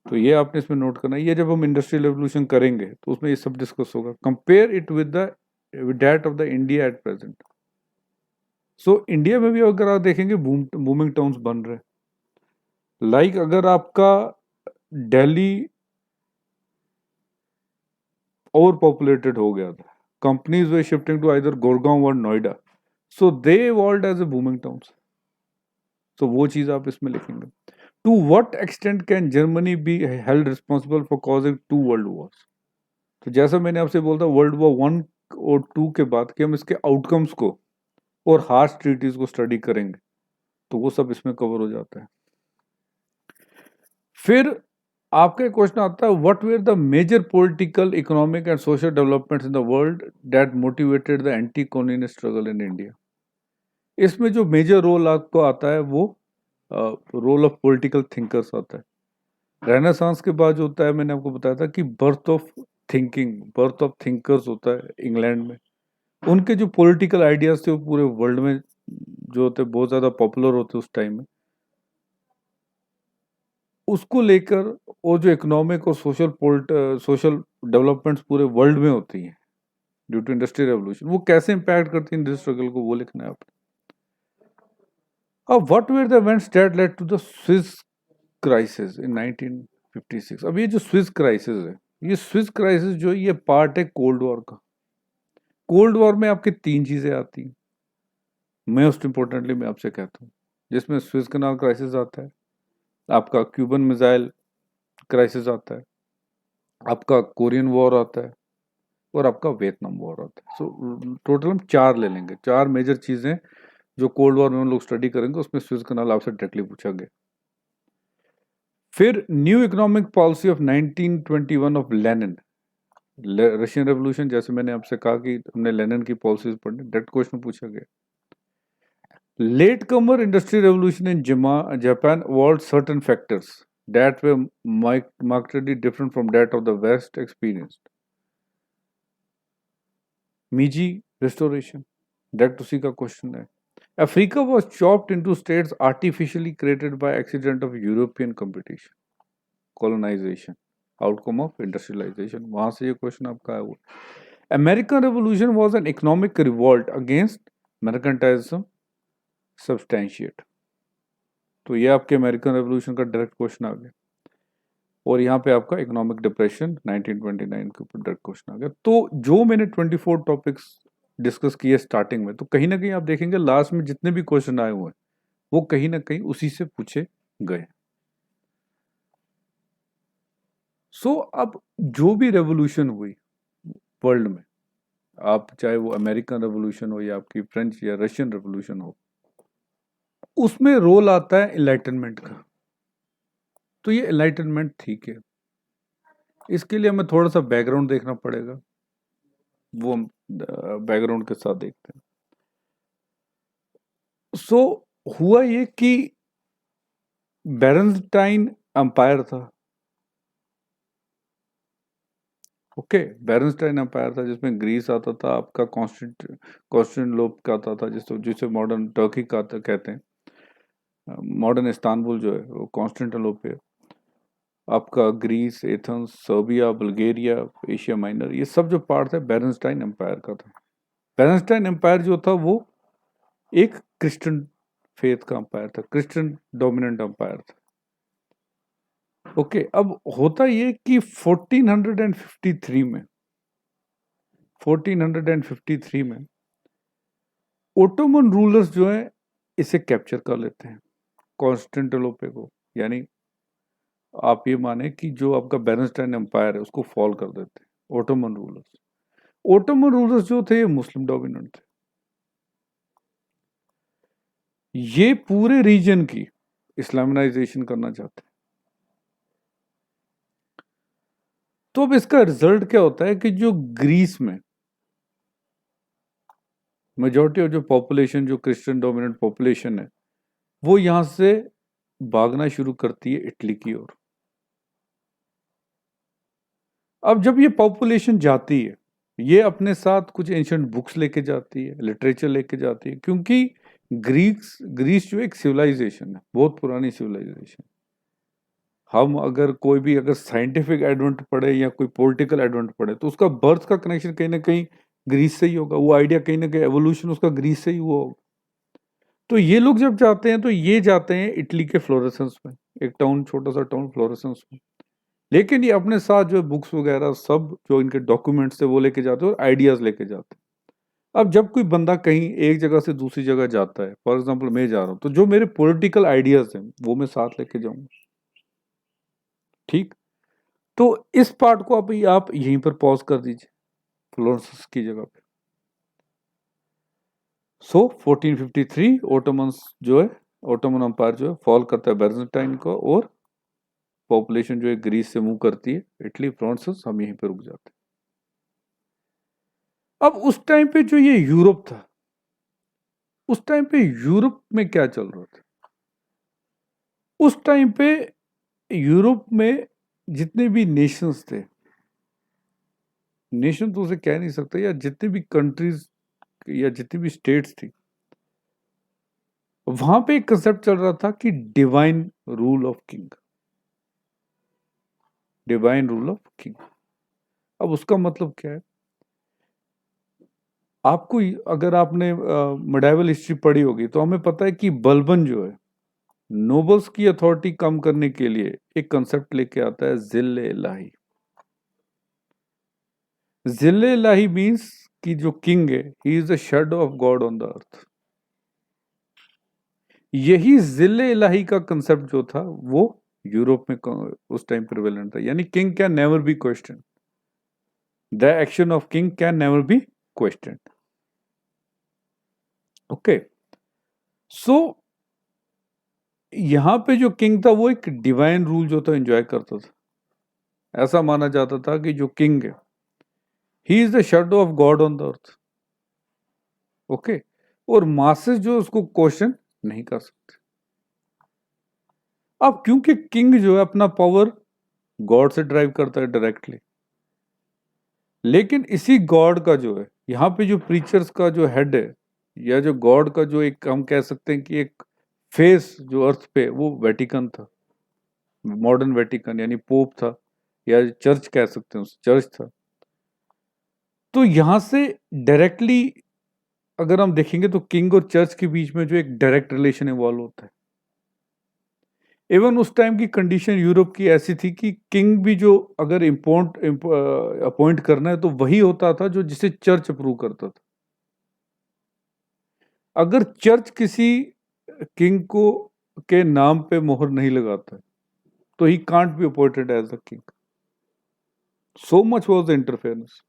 तो ये आपने इसमें नोट करना है। ये जब हम इंडस्ट्रियल रेवोल्यूशन करेंगे तो उसमें ये सब डिस्कस होगा, compare it with that of the India at present. So India में भी अगर आप देखेंगे बूमिंग टाउन्स बन रहे हैं। लाइक अगर आपका दिल्ली ओवर पॉपुलेटेड हो गया था, companies were shifting to either Gurgaon और Noida, so they evolved as a booming towns. तो वो चीज आप इसमें लिखेंगे। To what extent can Germany be held responsible for causing 2 world wars. तो जैसा मैंने आपसे बोला था वर्ल्ड वॉर 1 और 2 के बाद कि हम इसके आउटकम्स को और हार्श ट्रीटीज को स्टडी करेंगे, तो वो सब इसमें कवर हो जाता है। फिर आपका क्वेश्चन आता है, what were the major political, economic and social developments in the world that motivated the anti colonial struggle in India. इसमें जो मेजर रोल आपको आता है वो रोल ऑफ पॉलिटिकल थिंकर्स आता है। रेनेसांस के बाद जो होता है, मैंने आपको बताया था कि birth of thinking, birth of thinkers होता है इंग्लैंड में। उनके जो पॉलिटिकल आइडियाज थे वो पूरे वर्ल्ड में जो होते बहुत ज़्यादा पॉपुलर होते उस टाइम में, उसको लेकर, और जो इकोनॉमिक और सोशल डेवलपमेंट्स पूरे वर्ल्ड में होती हैं ड्यू टू इंडस्ट्रियल रेवोल्यूशन, वो कैसे इंपैक्ट करती है इंडस्ट्रियल स्ट्रगल को, वो लिखना है आपने। अब what were the events that led to the Suez crisis in 1956। अब ये जो स्विस क्राइसिस है, ये स्विस क्राइसिस जो है ये पार्ट है कोल्ड वॉर का। कोल्ड वॉर में आपके 3 चीजें आती हैं, मोस्ट इंपॉर्टेंटली मैं आपसे कहता हूँ, जिसमें स्विस कनाल क्राइसिस आता है, आपका क्यूबन मिसाइल क्राइसिस आता है, आपका कोरियन वॉर आता है, और आपका वियतनाम वॉर आता है। सो टोटल हम 4 ले लेंगे, 4 मेजर चीजें जो कोल्ड वॉर में हम लोग स्टडी करेंगे, उसमें स्विस कनाल आपसे डायरेक्टली पूछा गया। फिर new economic policy of 1921 of Lenin, Russian revolution, जैसे मैंने आपसे कहा कि हमने लेनिन की पॉलिसीज पढ़नी, डायरेक्ट क्वेश्चन पूछा गया। Late comer industry revolution in Japan evolved certain factors that were markedly different from that of the West experienced. मीजी restoration, direct उसी का क्वेश्चन है। Africa was chopped into states artificially created by accident of European competition, colonization, outcome of industrialization, वहां से ये question आपका है। वो American Revolution was an economic revolt against mercantilism, substantiate, तो ये आपके अमेरिकन रेवोल्यूशन का डायरेक्ट क्वेश्चन आ गया। और यहाँ पे आपका इकोनॉमिक डिप्रेशन 1929 के ऊपर डायरेक्ट क्वेश्चन आ गया। तो जो मैंने 24 टॉपिक्स डिस्कस किए स्टार्टिंग में, तो कहीं ना कहीं आप देखेंगे लास्ट में जितने भी क्वेश्चन आए हुए हैं वो कहीं ना कहीं उसी से पूछे गए। सो अब जो भी रेवोल्यूशन हुई वर्ल्ड में, आप चाहे वो अमेरिकन रेवोल्यूशन हो या आपकी फ्रेंच या रशियन रेवोल्यूशन हो, उसमें रोल आता है एनलाइटनमेंट का। तो ये एनलाइटनमेंट ठीक है, इसके लिए हमें थोड़ा सा बैकग्राउंड देखना पड़ेगा, वो हम बैकग्राउंड के साथ देखते हैं। सो हुआ ये कि बैरनस्टाइन अंपायर था, ओके, बैरनस्टाइन अंपायर था, जिसमें ग्रीस आता था, आपका कॉन्स्टेंटिनोपल का आता था, जिसे मॉडर्न टर्की का कहते हैं, मॉडर्न इस्तांबुल जो है वो कॉन्स्टेंटिनोपल, आपका Greece, Athens, Serbia, Bulgaria, Asia Minor, ये सब जो पार्ट है बैरनस्टाइन एम्पायर का था। बैरनस्टाइन एम्पायर जो था वो एक क्रिश्चियन फेथ का अंपायर था, क्रिश्चियन डोमिनेंट अंपायर था। ओके, अब होता ये कि 1453 में ओटोमन रूलर्स जो है इसे कैप्चर कर लेते हैं, कॉन्स्टेंटिनोपल को, यानी आप ये माने कि जो आपका बैरनस्टाइन एम्पायर है उसको फॉल कर देते हैं ओटोमन रूलर्स। ओटोमन रूलर्स जो थे मुस्लिम डोमिनेंट थे, ये पूरे रीजन की इस्लामाइजेशन करना चाहते हैं। तो अब इसका रिजल्ट क्या होता है कि जो ग्रीस में मेजॉरिटी ऑफ जो पॉपुलेशन, जो क्रिश्चियन डोमिनेंट पॉपुलेशन है, वो यहां से भागना शुरू करती है इटली की ओर। अब जब ये पॉपुलेशन जाती है, ये अपने साथ कुछ एंशिएंट बुक्स लेके जाती है, लिटरेचर लेके जाती है, क्योंकि ग्रीस जो एक सिविलाइजेशन है, बहुत पुरानी सिविलाइजेशन। हम अगर कोई भी अगर साइंटिफिक एडवेंट पढ़े या कोई पॉलिटिकल एडवेंट पढ़े, तो उसका बर्थ का कनेक्शन कहीं ना कहीं ग्रीस से ही होगा, वो आइडिया कहीं ना कहीं एवोल्यूशन उसका ग्रीस से ही हुआ होगा। तो ये लोग जब जाते हैं तो ये जाते हैं इटली के फ्लोरेसेंस में, एक टाउन, छोटा सा टाउन फ्लोरेसेंस में, लेकिन ये अपने साथ जो बुक्स वगैरह सब जो इनके डॉक्यूमेंट्स थे वो लेके जाते हैं और आइडियाज लेके जाते हैं। अब जब कोई बंदा कहीं एक जगह से दूसरी जगह जाता है, फॉर एग्जाम्पल मैं जा रहा हूँ, तो जो मेरे पॉलिटिकल आइडियाज हैं वो मैं साथ लेके जाऊंगा, ठीक। तो इस पार्ट को आप यहीं पर पॉज कर दीजिए, फ्लोरेंस की जगह पे। सो 1453 ओटोमन जो है, ओटोमन अंपायर जो है फॉल करता है बैजेंटाइन को, और पॉपुलेशन जो है ग्रीस से मूव करती है इटली, फ्रांस, हम यहीं पे रुक जाते हैं। अब उस टाइम पे जो ये यूरोप था, उस टाइम पे यूरोप में क्या चल रहा था? उस टाइम पे यूरोप में जितने भी नेशंस थे, नेशन तो उसे कह नहीं सकते, या जितने भी कंट्रीज या जितनी भी स्टेट्स थी, वहां पे एक कंसेप्ट चल रहा था कि divine rule of king, divine rule of king. अब उसका मतलब क्या है? आपको अगर आपने मेडाइवल हिस्ट्री पढ़ी होगी तो हमें पता है कि बलबन जो है नोबल्स की अथॉरिटी कम करने के लिए एक कंसेप्ट लेके आता है, जिल इलाही। जिले इलाही मीन्स कि जो किंग है he is the shadow of God on the earth. यही जिले इलाही का कंसेप्ट जो था वो यूरोप में उस टाइम प्रिवेलेंट था, यानी king can never be question, the action of king can never be question. Okay, so यहां पे जो किंग था वो एक डिवाइन रूल जो था एंजॉय करता था। ऐसा माना जाता था कि जो किंग है he is the shadow of God on the earth. Okay, और मासेस जो उसको क्वेश्चन नहीं कर सकते। अब क्योंकि किंग जो है अपना पावर गॉड से ड्राइव करता है डायरेक्टली, लेकिन इसी गॉड का जो है यहाँ पे जो प्रीचर्स का जो हेड है या जो गॉड का जो एक हम कह सकते हैं कि एक फेस जो अर्थ पे, वो वेटिकन था, मॉडर्न वेटिकन यानी पोप था, या चर्च कह सकते हैं, उस चर्च था। तो यहां से डायरेक्टली अगर हम देखेंगे तो किंग और चर्च के बीच में जो एक डायरेक्ट रिलेशन इवॉल्व होता है। इवन उस टाइम की कंडीशन यूरोप की ऐसी थी कि किंग भी जो अगर अपॉइंट करना है तो वही होता था जो जिसे चर्च अप्रूव करता था। अगर चर्च किसी किंग को के नाम पे मोहर नहीं लगाता है तो ही can't be appointed as the king. So much was the interference.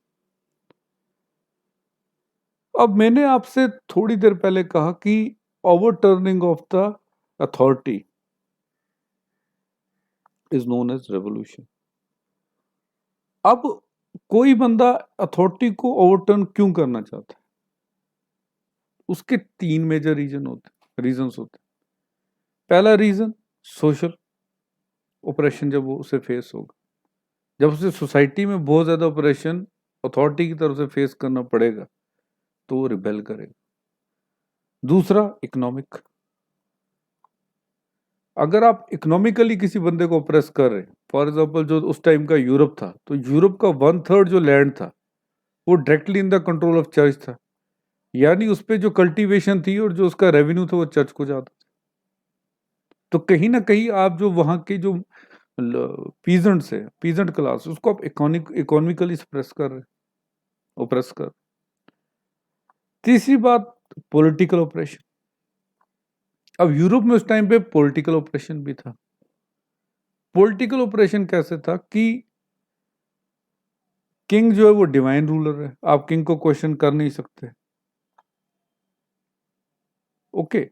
अब मैंने आपसे थोड़ी देर पहले कहा कि overturning of the authority is known as revolution. अब कोई बंदा अथॉरिटी को ओवरटर्न क्यों करना चाहता है? उसके तीन मेजर रीजंस होते हैं। पहला रीजन सोशल ऑपरेशन, जब वो उसे फेस होगा, जब उसे सोसाइटी में बहुत ज्यादा ऑपरेशन अथॉरिटी की तरफ से फेस करना पड़ेगा तो वो रिबेल करेगा। दूसरा इकोनॉमिक, अगर आप इकोनॉमिकली किसी बंदे को ऑपरेस कर रहे हैं, फॉर एग्जांपल जो उस टाइम का यूरोप था, तो यूरोप का 1/3 जो लैंड था वो directly in the control of church था, यानी उस पर जो कल्टीवेशन थी और जो उसका रेवेन्यू था वो चर्च को जाता था। तो कहीं ना कहीं आप जो वहां के जो पीजेंट्स है, पीजेंट क्लास, उसको आप इकोनॉमिकली सप्रेस कर रहे, ओप्रेस कर। तीसरी बात पॉलिटिकल ऑपरेशन। अब यूरोप में उस टाइम पे पॉलिटिकल ऑपरेशन भी था। पॉलिटिकल ऑपरेशन कैसे था कि किंग जो है वो डिवाइन रूलर है, आप किंग को क्वेश्चन कर नहीं सकते। ओके,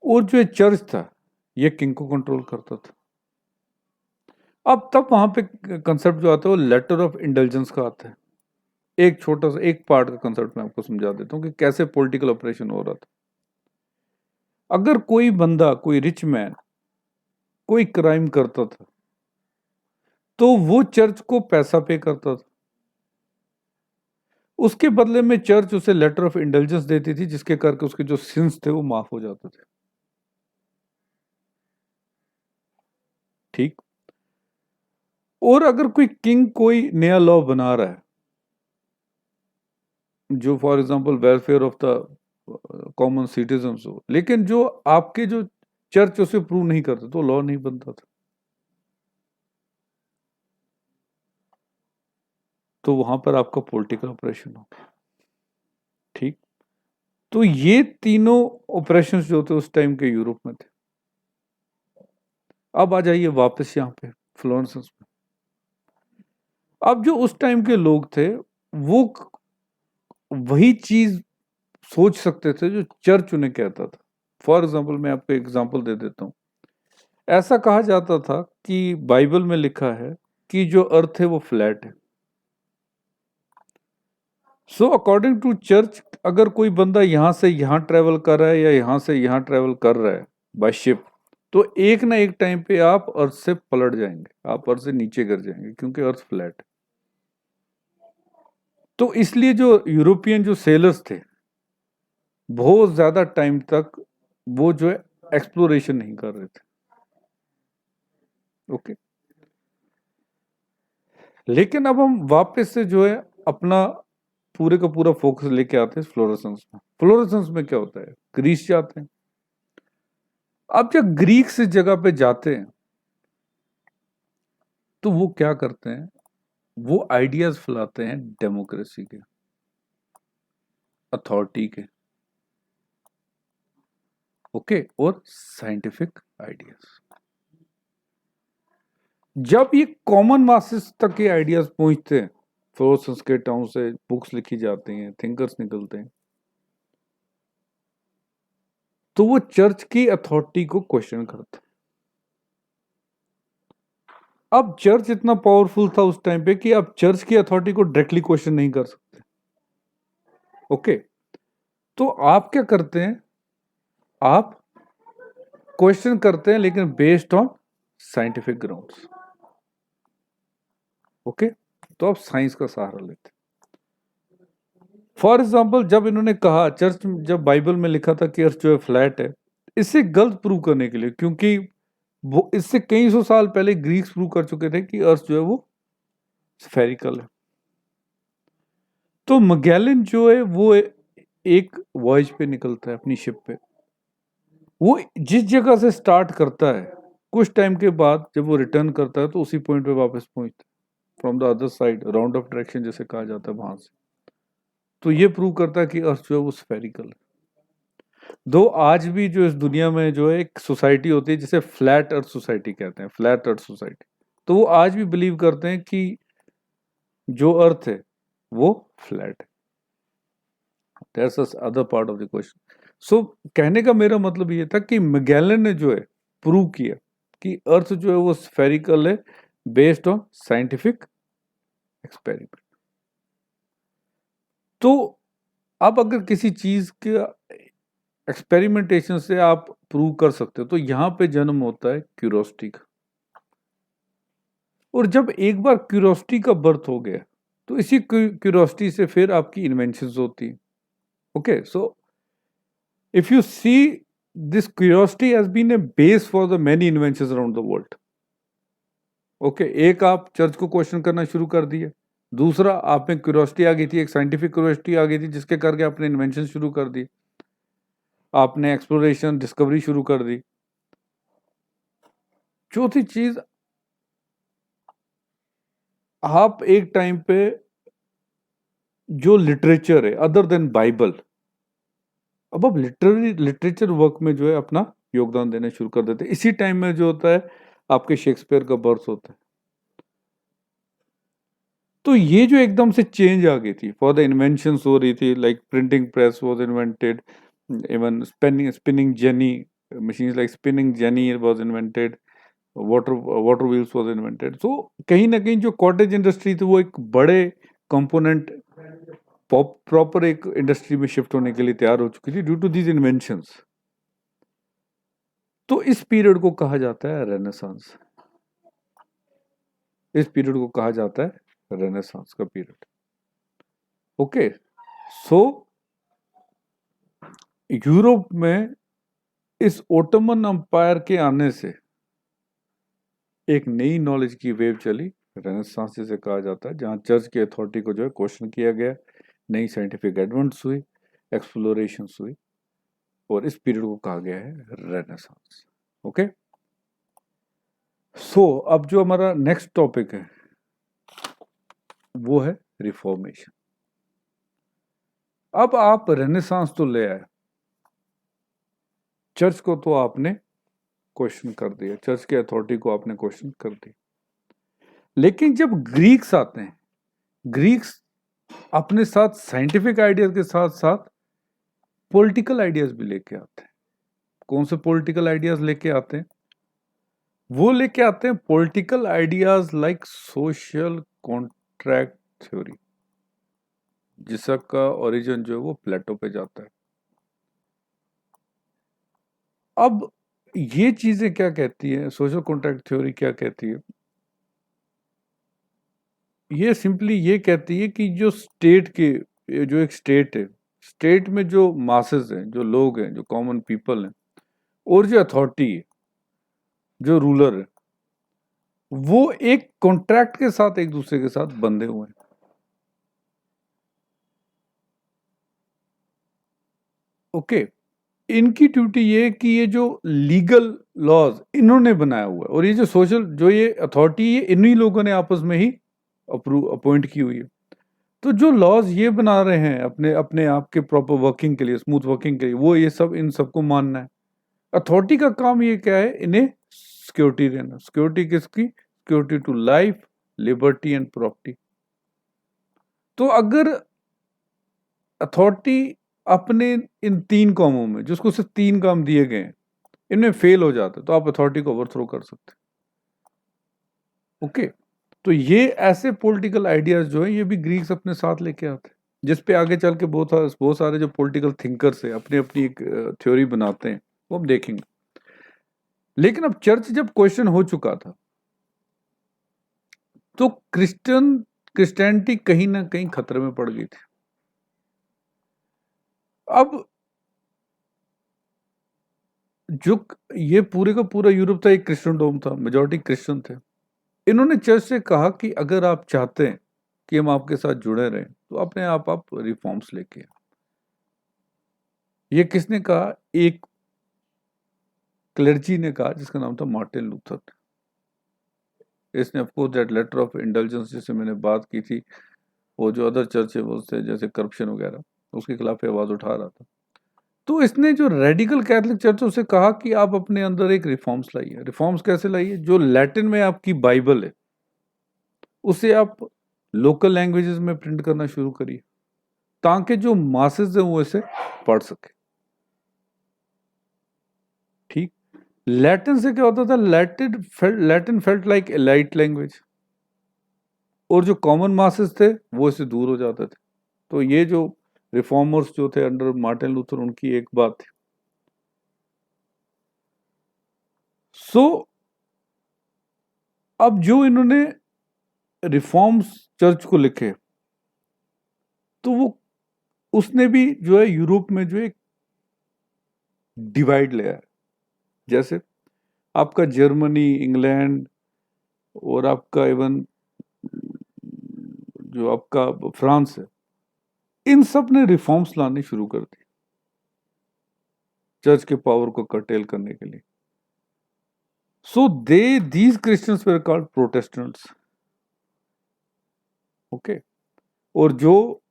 और जो चर्च था ये किंग को कंट्रोल करता था। अब तब वहां पे कंसेप्ट जो आता है वो लेटर ऑफ इंटेलिजेंस का आता है। एक छोटा सा एक पार्ट का कंसेप्ट मैं आपको समझा देता हूँ कि कैसे पॉलिटिकल ऑपरेशन हो रहा था। अगर कोई बंदा, कोई रिच मैन कोई क्राइम करता था तो वो चर्च को पैसा पे करता था, उसके बदले में चर्च उसे लेटर ऑफ इंटेलिजेंस देती थी, जिसके करके उसके जो सिंस थे वो माफ हो जाते थे। ठीक। और अगर कोई किंग कोई नया लॉ बना रहा है जो for example welfare of the common citizens हो, लेकिन जो आपके जो चर्च उसे प्रूव नहीं करते तो लॉ नहीं बनता था, तो वहां पर आपका पॉलिटिकल ऑपरेशन हो। ठीक। तो ये तीनों ऑपरेशंस जो थे उस टाइम के यूरोप में थे। अब आ जाइए वापस यहाँ पे फ्लोरेंस में। अब जो उस टाइम के लोग थे वो वही चीज सोच सकते थे जो चर्च उन्हें कहता था। फॉर एग्जाम्पल मैं आपको एग्जाम्पल दे देता हूँ। ऐसा कहा जाता था कि बाइबल में लिखा है कि जो अर्थ है वो फ्लैट है। सो अकॉर्डिंग टू चर्च, अगर कोई बंदा यहां से यहां ट्रेवल कर रहा है या यहां से यहां ट्रेवल कर रहा है बाय शिप, तो एक ना एक टाइम पे आप अर्थ से पलट जाएंगे, आप अर्थ से नीचे गिर जाएंगे, क्योंकि अर्थ फ्लैट है। तो इसलिए जो यूरोपियन जो सेलर्स थे बहुत ज्यादा टाइम तक वो जो है एक्सप्लोरेशन नहीं कर रहे थे। ओके, लेकिन अब हम वापस से जो है अपना पूरे का पूरा फोकस लेके आते हैं फ्लोरेसेंस में। फ्लोरेसेंस में क्या होता है, ग्रीस जाते हैं। अब जब ग्रीक से जगह पे जाते हैं तो वो क्या करते हैं, वो आइडियाज फैलाते हैं डेमोक्रेसी के, अथॉरिटी के, ओके, और साइंटिफिक आइडियाज। जब ये कॉमन मासेस तक ये आइडियाज पहुंचते हैं, फिलोसफर्स के टाउन से बुक्स लिखी जाती हैं, थिंकर्स निकलते हैं, तो वो चर्च की अथॉरिटी को क्वेश्चन करते हैं। अब चर्च इतना पावरफुल था उस टाइम पे कि आप चर्च की अथॉरिटी को डायरेक्टली क्वेश्चन नहीं कर सकते, ओके। तो आप क्या करते हैं, आप क्वेश्चन करते हैं लेकिन based on scientific grounds, okay. तो आप साइंस का सहारा लेते हैं। फॉर एग्जाम्पल, जब इन्होंने कहा, चर्च जब बाइबल में लिखा था कि अर्थ जो है फ्लैट है, इसे गलत प्रूव करने के लिए, क्योंकि वो इससे कई सौ साल पहले ग्रीक्स प्रूव कर चुके थे कि अर्थ जो है वो स्फेरिकल है। तो मैगेलन जो है वो एक वॉयज पे निकलता है अपनी शिप पे। वो जिस जगह से स्टार्ट करता है, कुछ टाइम के बाद जब वो रिटर्न करता है तो उसी पॉइंट पे वापस पहुंचता है, from the other side, round of direction जैसे कहा जाता है, वहां से। तो ये प्रूव करता है कि अर्थ जो है वो स्फेरिकल है। दो आज भी जो इस दुनिया में जो है एक सोसाइटी होती है जिसे फ्लैट अर्थ सोसाइटी कहते हैं, फ्लैट अर्थ सोसाइटी, तो वो आज भी बिलीव करते हैं कि जो अर्थ है वो फ्लैट है। That's the other part of the question. So कहने का मेरा मतलब ये था कि मैगेलन ने जो है प्रूव किया कि अर्थ जो है वो स्फेरिकल है बेस्ड ऑन साइंटिफिक एक्सपेरिमेंट। तो अब अगर किसी चीज के एक्सपेरिमेंटेशन से आप प्रूव कर सकते हो, तो यहां पे जन्म होता है क्यूरोसिटी का। और जब एक बार क्यूरोसिटी का बर्थ हो गया, तो इसी क्यूरोसिटी से फिर आपकी इन्वेंशंस होती हैं, okay. So if you see, this curiosity has been a base for the many inventions around the world, okay. एक आप चर्च को क्वेश्चन करना शुरू कर दिए, दूसरा आप में क्यूरियोसिटी आ गई थी, एक साइंटिफिक क्यूरियोसिटी आ गई थी जिसके करके आपने इन्वेंशन शुरू कर दी, आपने एक्सप्लोरेशन डिस्कवरी शुरू कर दी। चौथी चीज, आप एक टाइम पे जो लिटरेचर है अदर देन बाइबल, अब आप लिटरेचर वर्क में जो है अपना योगदान देना शुरू कर देते हैं। इसी टाइम में जो होता है आपके शेक्सपियर का बर्थ होता है। तो ये जो एकदम से चेंज आ गई थी, फॉर द इन्वेंशंस हो रही थी, like printing press was invented, even spinning jenny, machines like spinning jenny was invented, water wheels was invented. So कहीं ना कहीं जो कॉटेज इंडस्ट्री थी वो एक बड़े कंपोनेंट प्रॉपर एक इंडस्ट्री में शिफ्ट होने के लिए तैयार हो चुकी थी ड्यू टू दीज इन्वेंशंस। तो इस पीरियड को कहा जाता है रेनेसांस। इस पीरियड को कहा जाता है रेनेसांस का पीरियड, ओके। सो यूरोप में इस ओटोमन अंपायर के आने से एक नई नॉलेज की वेव चली, रेनेसांस जिसे कहा जाता है, जहां चर्च की अथॉरिटी को जो है क्वेश्चन किया गया, नई साइंटिफिक एडवांस हुई, एक्सप्लोरेशन हुई, और इस पीरियड को कहा गया है रेनेसांस, ओके। सो अब जो हमारा नेक्स्ट टॉपिक है वो है रिफॉर्मेशन। अब आप रेनेसांस तो ले आए, चर्च को तो आपने क्वेश्चन कर दिया, चर्च के अथॉरिटी को आपने क्वेश्चन कर दिया, लेकिन जब ग्रीक्स आते हैं, ग्रीक्स अपने साथ साइंटिफिक आइडियाज के साथ साथ पॉलिटिकल आइडियाज भी लेके आते हैं। कौन से पॉलिटिकल आइडियाज लेके आते हैं? वो लेके आते हैं political ideas like social contract theory, जिसका ओरिजिन जो है वो प्लेटो पे जाता है। अब ये चीजें क्या कहती है, सोशल कॉन्ट्रैक्ट थ्योरी क्या कहती है? ये सिंपली ये कहती है कि जो स्टेट के, जो एक स्टेट है, स्टेट में जो मासेस हैं, जो लोग हैं, जो कॉमन पीपल हैं, और जो अथॉरिटी है, जो रूलर है, वो एक कॉन्ट्रैक्ट के साथ एक दूसरे के साथ बंधे हुए हैं, ओके। इनकी ड्यूटी ये है कि ये जो लीगल लॉज इन्होंने बनाया हुआ है, और ये जो सोशल, जो ये अथॉरिटी है, इन्हीं लोगों ने आपस में ही अपॉइंट की हुई है। तो जो लॉज ये बना रहे हैं अपने अपने आप के प्रॉपर वर्किंग के लिए, स्मूथ वर्किंग के लिए, वो ये सब इन सबको मानना है। अथॉरिटी का काम ये क्या है, इन्हें सिक्योरिटी देना। सिक्योरिटी किसकी? Security to life, liberty and property. तो अगर अथॉरिटी अपने इन 3 कामों में, जिसको सिर्फ 3 काम दिए गए हैं, इनमें फेल हो जाते तो आप अथॉरिटी को ओवरथ्रो कर सकते। ओके, तो ये ऐसे पॉलिटिकल आइडियाज जो है ये भी ग्रीक्स अपने साथ लेके आते हैं, जिसपे आगे चल के बहुत सारे जो पॉलिटिकल थिंकर्स है अपनी अपनी एक थ्योरी बनाते हैं, वो हम देखेंगे। लेकिन अब चर्च जब क्वेश्चन हो चुका था, तो क्रिश्चियनिटी कहीं ना कहीं खतरे में पड़ गई थी। अब जो ये पूरे का पूरा यूरोप था, एक क्रिश्चियनडोम था, मेजॉरिटी क्रिश्चियन थे। इन्होंने चर्च से कहा कि अगर आप चाहते हैं कि हम आपके साथ जुड़े रहें, तो अपने आप रिफॉर्म्स लेके आए। ये किसने कहा? एक क्लर्जी ने कहा, जिसका नाम था मार्टिन लूथर। इसने of course that letter of indulgence जिससे मैंने बात की थी, वो जो अदर चर्च है वो उससे जैसे करप्शन वगैरह, उसके खिलाफ आवाज उठा रहा था। तो इसने जो रेडिकल कैथोलिक चर्च है उसे कहा कि आप अपने अंदर एक रिफॉर्म्स लाइए। रिफॉर्म्स कैसे लाइए? जो लैटिन में आपकी बाइबल है उसे आप लोकल लैंग्वेजेस में प्रिंट करना शुरू करिए, ताकि जो मासेस है वो इसे पढ़ सके। ठीक, लैटिन से क्या होता था? Latin felt like elite language, और जो कॉमन मासेस थे वो इससे दूर हो जाते थे। तो ये जो रिफॉर्मर्स जो थे अंडर मार्टिन लूथर, उनकी एक बात थी। सो अब जो इन्होंने रिफॉर्म्स चर्च को लिखे, तो वो उसने भी जो है यूरोप में जो एक डिवाइड लिया है। जैसे आपका जर्मनी, इंग्लैंड, और आपका इवन जो आपका फ्रांस है, इन सब ने रिफॉर्म्स लाने शुरू कर दी चर्च के पावर को कर्टेल करने के लिए। So these Christians were called Protestants. Okay, और जो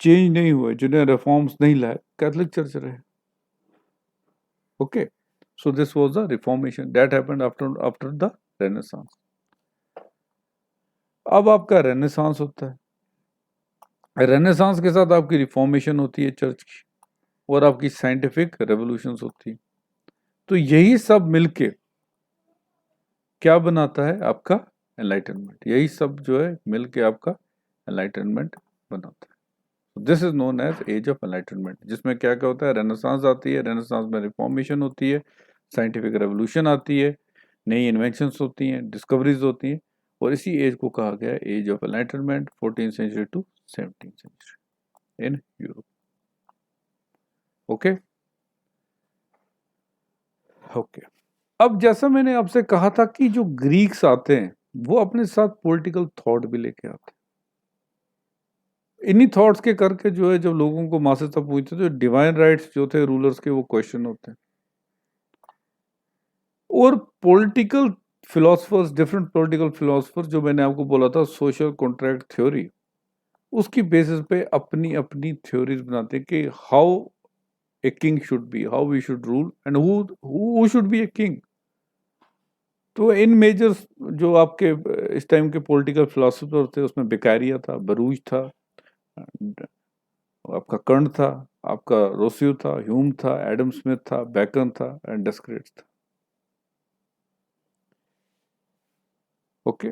चेंज नहीं हुए, जिन्हें रिफॉर्म्स नहीं लाए, कैथोलिक चर्च रहे। Okay, so this was the reformation that happened after the renaissance. अब आपका रेनेसांस होता है, रेनेसांस के साथ आपकी रिफॉर्मेशन होती है चर्च की, और आपकी साइंटिफिक रेवोल्यूशंस होती है। तो यही सब मिलके क्या बनाता है? आपका एनलाइटनमेंट। यही सब जो है मिलके आपका एनलाइटनमेंट बनाता है। This is known as age of enlightenment, जिसमें क्या क्या होता है? रेनेसांस आती है, रेनेसांस में रिफॉर्मेशन होती है, साइंटिफिक रेवोल्यूशन आती है, नई इन्वेंशंस होती हैं, डिस्कवरीज होती हैं, और इसी एज को कहा गया है age of enlightenment, 14th century to 17th century in Europe. Okay okay, अब जैसा मैंने आपसे कहा था कि जो ग्रीक्स आते हैं वो अपने साथ पॉलिटिकल थॉट भी लेके आते हैं। इन्हीं थॉट्स के करके जो है, जब लोगों को मासेस तक पूछते तो डिवाइन राइट्स जो थे रूलर्स के, वो क्वेश्चन होते हैं। और political philosophers, different political philosophers, जो मैंने आपको बोला था सोशल कॉन्ट्रैक्ट थ्योरी, उसकी बेसिस पे अपनी अपनी थ्योरीज बनाते हैं कि how a king should be, how we should rule, and who should be a king. तो इन मेजर्स जो आपके इस टाइम के पॉलिटिकल फिलोसफर थे, उसमें बेकारिया था, बरूज था, आपका कर्न था, आपका रोस्यू था, ह्यूम था, एडम स्मिथ था, बैकन था, एंड डेस्क्रेट्स था। ओके,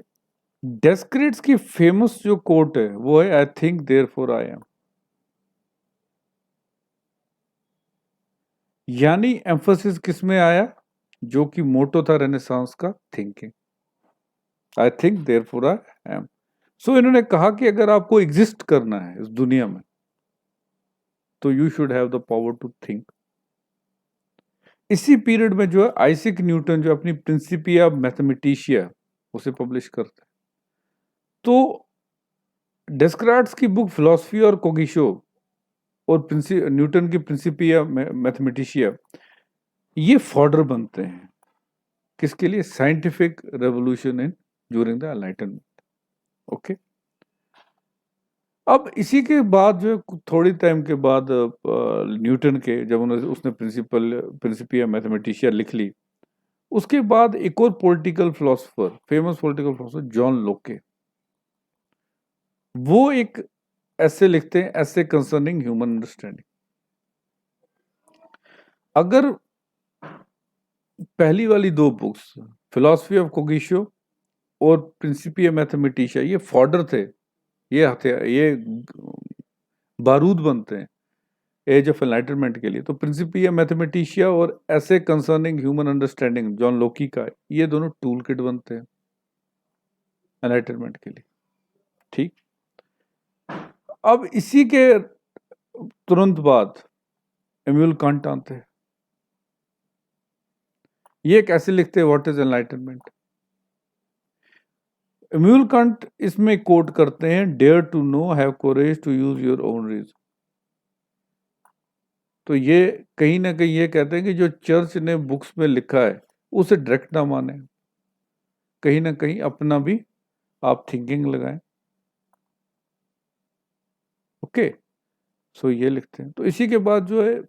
डेस्क्रेट्स की फेमस जो कोट है वो है, I think therefore I am. यानी एम्फोसिस किस में आया? जो कि मोटो था रेनेसांस का, thinking. I think therefore I am. So इन्होंने कहा कि अगर आपको एग्जिस्ट करना है इस दुनिया में, तो you should have the power to think. इसी पीरियड में जो है आइजैक न्यूटन जो अपनी प्रिंसिपिया मैथमेटिशिया उसे पब्लिश करते हैं। तो डेस्क्रार्ट्स की बुक फिलोसफी और कोगिशो, और न्यूटन की प्रिंसिपिया मैथमेटिशिया, ये फॉर्डर बनते हैं किसके लिए? Scientific revolution in during the enlightenment. Okay, अब इसी के बाद जो है थोड़ी टाइम के बाद न्यूटन के जब उन्होंने उसने प्रिंसिपिया मैथमेटिशिया लिख ली, उसके बाद एक और political philosopher, famous political philosopher John लोके, वो एक ऐसे लिखते हैं, ऐसे कंसर्निंग ह्यूमन अंडरस्टैंडिंग। अगर पहली वाली दो बुक्स, फिलोसफी ऑफ कोगिशियो और प्रिंसिपिया मैथमेटिशिया, ये फॉर्डर थे, ये हथियार, ये बारूद बनते हैं एज ऑफ एनलाइटनमेंट के लिए। तो प्रिंसिपिया मैथमेटिशिया और ऐसे कंसर्निंग ह्यूमन अंडरस्टैंडिंग जॉन लोकी का, ये दोनों टूल किट बनते हैं एनलाइटनमेंट के लिए। ठीक, अब इसी के तुरंत बाद इमैनुअल कांट आते हैं। ये कैसे लिखते हैं what is enlightenment? Immanuel Kant इसमें कोट करते हैं, dare to know, have courage to use your own reason. तो ये कहीं ना कहीं ये कहते हैं कि जो चर्च ने बुक्स में लिखा है उसे डायरेक्ट ना माने, कहीं ना कहीं अपना भी आप थिंकिंग लगाएं। ओके, सो ये लिखते हैं। तो इसी के बाद जो है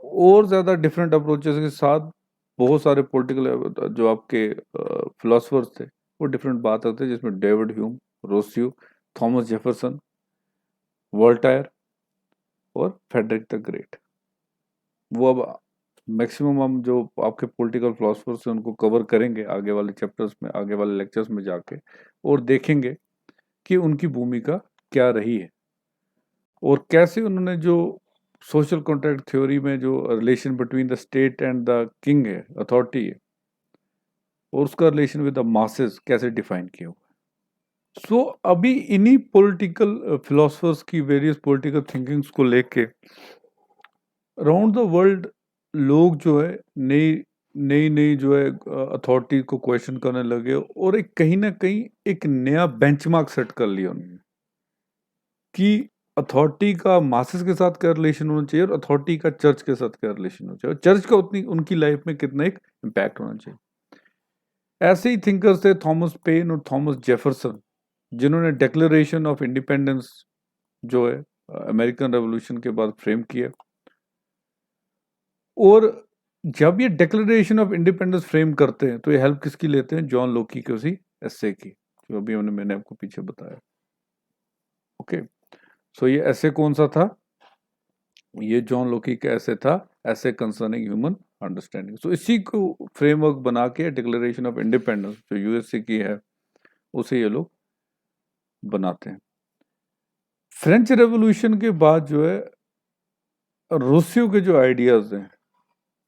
और ज़्यादा डिफरेंट अप्रोचेस के साथ बहुत सारे पॉलिटिकल जो आपके फिलोसफर्स थे वो डिफरेंट बात करते हैं, जिसमें David Hume, Rousseau, Thomas Jefferson, Voltaire और फेडरिक द ग्रेट। वो अब मैक्सिमम हम जो आपके पॉलिटिकल फिलोसफर्स हैं उनको कवर करेंगे आगे वाले चैप्टर्स में, आगे वाले लेक्चर्स में जाके, और देखेंगे कि उनकी भूमिका क्या रही है और कैसे उन्होंने जो सोशल कॉन्ट्रैक्ट थ्योरी में जो relation between the state and the king है, अथॉरिटी है, और उसका रिलेशन विद द मासेस कैसे डिफाइन किया हुआ है। सो अभी इन्हीं पॉलिटिकल फिलोसफर्स की वेरियस पॉलिटिकल थिंकिंग्स को लेके अराउंड द वर्ल्ड लोग जो है नई नई नई जो है अथॉरिटी को क्वेश्चन करने लगे, और एक कहीं ना कहीं एक नया बेंचमार्क सेट कर लिया उन्होंने कि अथॉरिटी का मासेस के साथ क्या रिलेशन होना चाहिए और अथॉरिटी का चर्च के साथ क्या रिलेशन होना चाहिए, और चर्च का उतनी उनकी लाइफ में कितना एक इम्पैक्ट होना चाहिए। ऐसे ही थिंकर्स थे थॉमस पेन और थॉमस जेफरसन, जिन्होंने डिक्लेरेशन ऑफ इंडिपेंडेंस जो है अमेरिकन रेवोल्यूशन के बाद फ्रेम किया। और जब ये डिक्लेरेशन ऑफ इंडिपेंडेंस फ्रेम करते हैं तो ये हेल्प किसकी लेते हैं? जॉन लोकी की उसी एसे की, जो अभी मैंने आपको पीछे बताया। ओके, सो ये एसे कौन सा था? ये जॉन लोकी का एसे था, एसे कंसर्निंग ह्यूमन अंडरस्टैंडिंग। सो इसी को फ्रेमवर्क बना के डिक्लेरेशन ऑफ इंडिपेंडेंस जो यूएसए की है उसे ये लोग बनाते हैं। फ्रेंच रेवोल्यूशन के बाद जो है रूसियों के जो आइडियाज हैं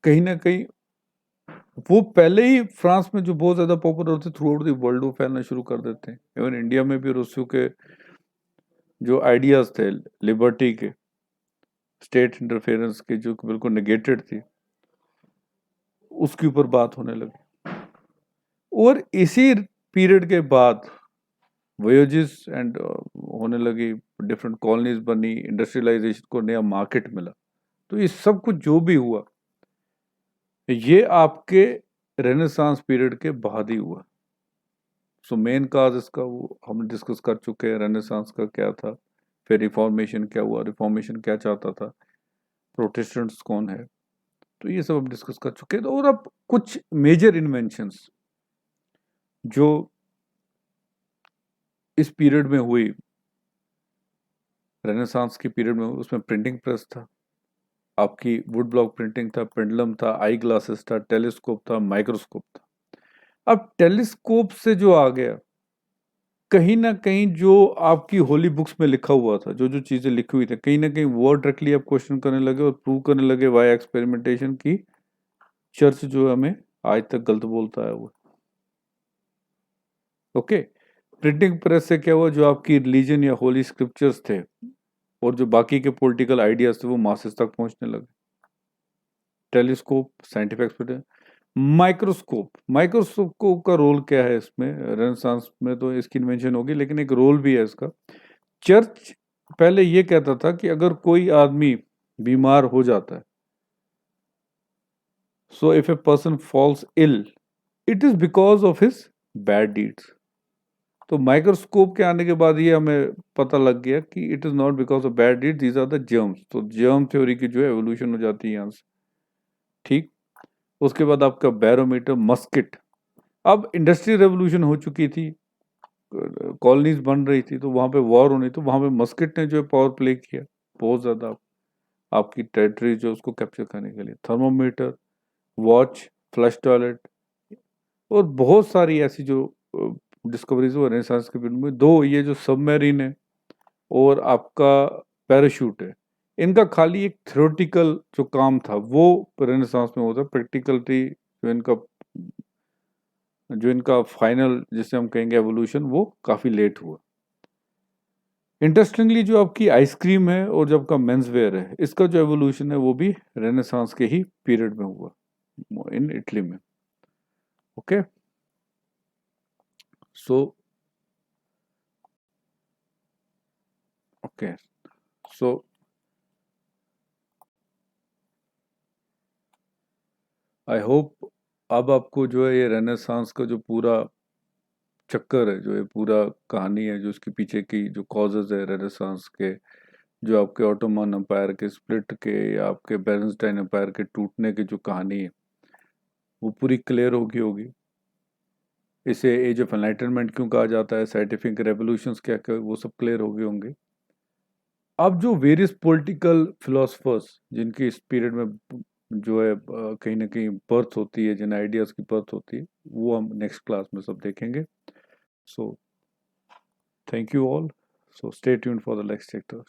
कहीं ना कहीं वो पहले ही फ्रांस में जो बहुत ज्यादा पॉपुलर होते थ्रू आउट द वर्ल्ड वो फैलना शुरू कर देते हैं। इवन इंडिया में भी रूसियों के जो आइडियाज थे लिबर्टी के, स्टेट इंटरफेरेंस के, जो बिल्कुल नेगेटेड थी, उसके ऊपर बात होने लगी। और इसी पीरियड के बाद वोयेजेस एंड होने लगी, डिफरेंट कॉलोनीज बनी, इंडस्ट्रियलाइजेशन को नया मार्केट मिला। तो ये सब कुछ जो भी हुआ ये आपके रेनेसांस पीरियड के बाद ही हुआ। सो मेन काज इसका वो हम डिस्कस कर चुके हैं, रेनेसांस का क्या था, फिर रिफॉर्मेशन क्या हुआ, रिफॉर्मेशन क्या चाहता था, प्रोटेस्टेंट्स कौन है, तो ये सब हम डिस्कस कर चुके हैं। तो और अब कुछ मेजर इन्वेंशंस जो इस पीरियड में हुई, रेनेसांस की पीरियड में, उसमें प्रिंटिंग प्रेस था, आपकी वुड ब्लॉक प्रिंटिंग था, पेंडुलम था, आई ग्लासेस था, टेलीस्कोप था, माइक्रोस्कोप था। अब टेलीस्कोप से जो आ गया, कहीं ना कहीं जो आपकी होली बुक्स में लिखा हुआ था, जो जो चीजें लिखी हुई थी, कहीं ना कहीं वो डायरेक्टली आप क्वेश्चन करने लगे और प्रूव करने लगे वाया एक्सपेरिमेंटेशन की चर्च जो हमें आज तक गलत बोलता है वो। ओके, प्रिंटिंग प्रेस से क्या हुआ, जो आपकी रिलीजन या होली स्क्रिप्चर्स थे और जो बाकी के पॉलिटिकल आइडियाज थे वो मासेस तक पहुंचने लगे। Telescope, scientific experiment, microscope, microscope का रोल क्या है इसमें? रेनेसांस में तो इसकी इन्वेंशन होगी, लेकिन एक रोल भी है इसका। चर्च पहले ये कहता था कि अगर कोई आदमी बीमार हो जाता है, so if a person falls ill, it is because of his bad deeds. तो माइक्रोस्कोप के आने के बाद ये हमें पता लग गया कि it is not because of bad deed, these are the germs. तो जर्म थ्योरी की जो है एवोल्यूशन हो जाती है यहाँ से। ठीक। उसके बाद आपका बैरोमीटर, मस्किट। अब इंडस्ट्रियल रेवोल्यूशन हो चुकी थी, कॉलोनीज बन रही थी, तो वहां पे वॉर होनी, तो वहां पे मस्किट ने जो है पावर प्ले किया बहुत ज्यादा, आपकी टेरिटरी जो उसको कैप्चर करने के लिए। थर्मोमीटर, वॉच, फ्लश टॉयलेट, और बहुत सारी ऐसी जो डिस्कवरीज हुआ रेनेसांस के पीरियड में। दो ये जो सबमरीन है और आपका पैराशूट है, इनका खाली एक थ्योरेटिकल जो काम था वो रेनेसांस में होता, प्रैक्टिकलिटी जो इनका फाइनल जिसे हम कहेंगे एवोल्यूशन, वो काफी लेट हुआ। इंटरेस्टिंगली जो आपकी आइसक्रीम है और जो आपका मेंस वेयर है, इसका जो एवोल्यूशन है वो भी रेनेसांस के ही पीरियड में हुआ, इन इटली में। Okay, so okay, so I hope अब आपको जो है ये रेनेसांस का जो पूरा चक्कर है, जो ये पूरा कहानी है, जो उसके पीछे की जो कॉजेज है रेनेसांस के, जो आपके ऑटोमन एम्पायर के स्प्लिट के या आपके बैलेंस्टाइन एम्पायर के टूटने की जो कहानी है, वो पूरी क्लियर होगी होगी। इसे एज ऑफ एनलाइटनमेंट क्यों कहा जाता है, साइंटिफिक रेवोल्यूशंस क्या क्या, वो सब क्लियर हो गए होंगे। अब जो वेरियस पॉलिटिकल फिलोसफर्स जिनकी इस पीरियड में जो है कहीं ना कहीं बर्थ होती है, जिन आइडियाज की बर्थ होती है, वो हम नेक्स्ट क्लास में सब देखेंगे। So thank you all, so stay tuned for the next chapter.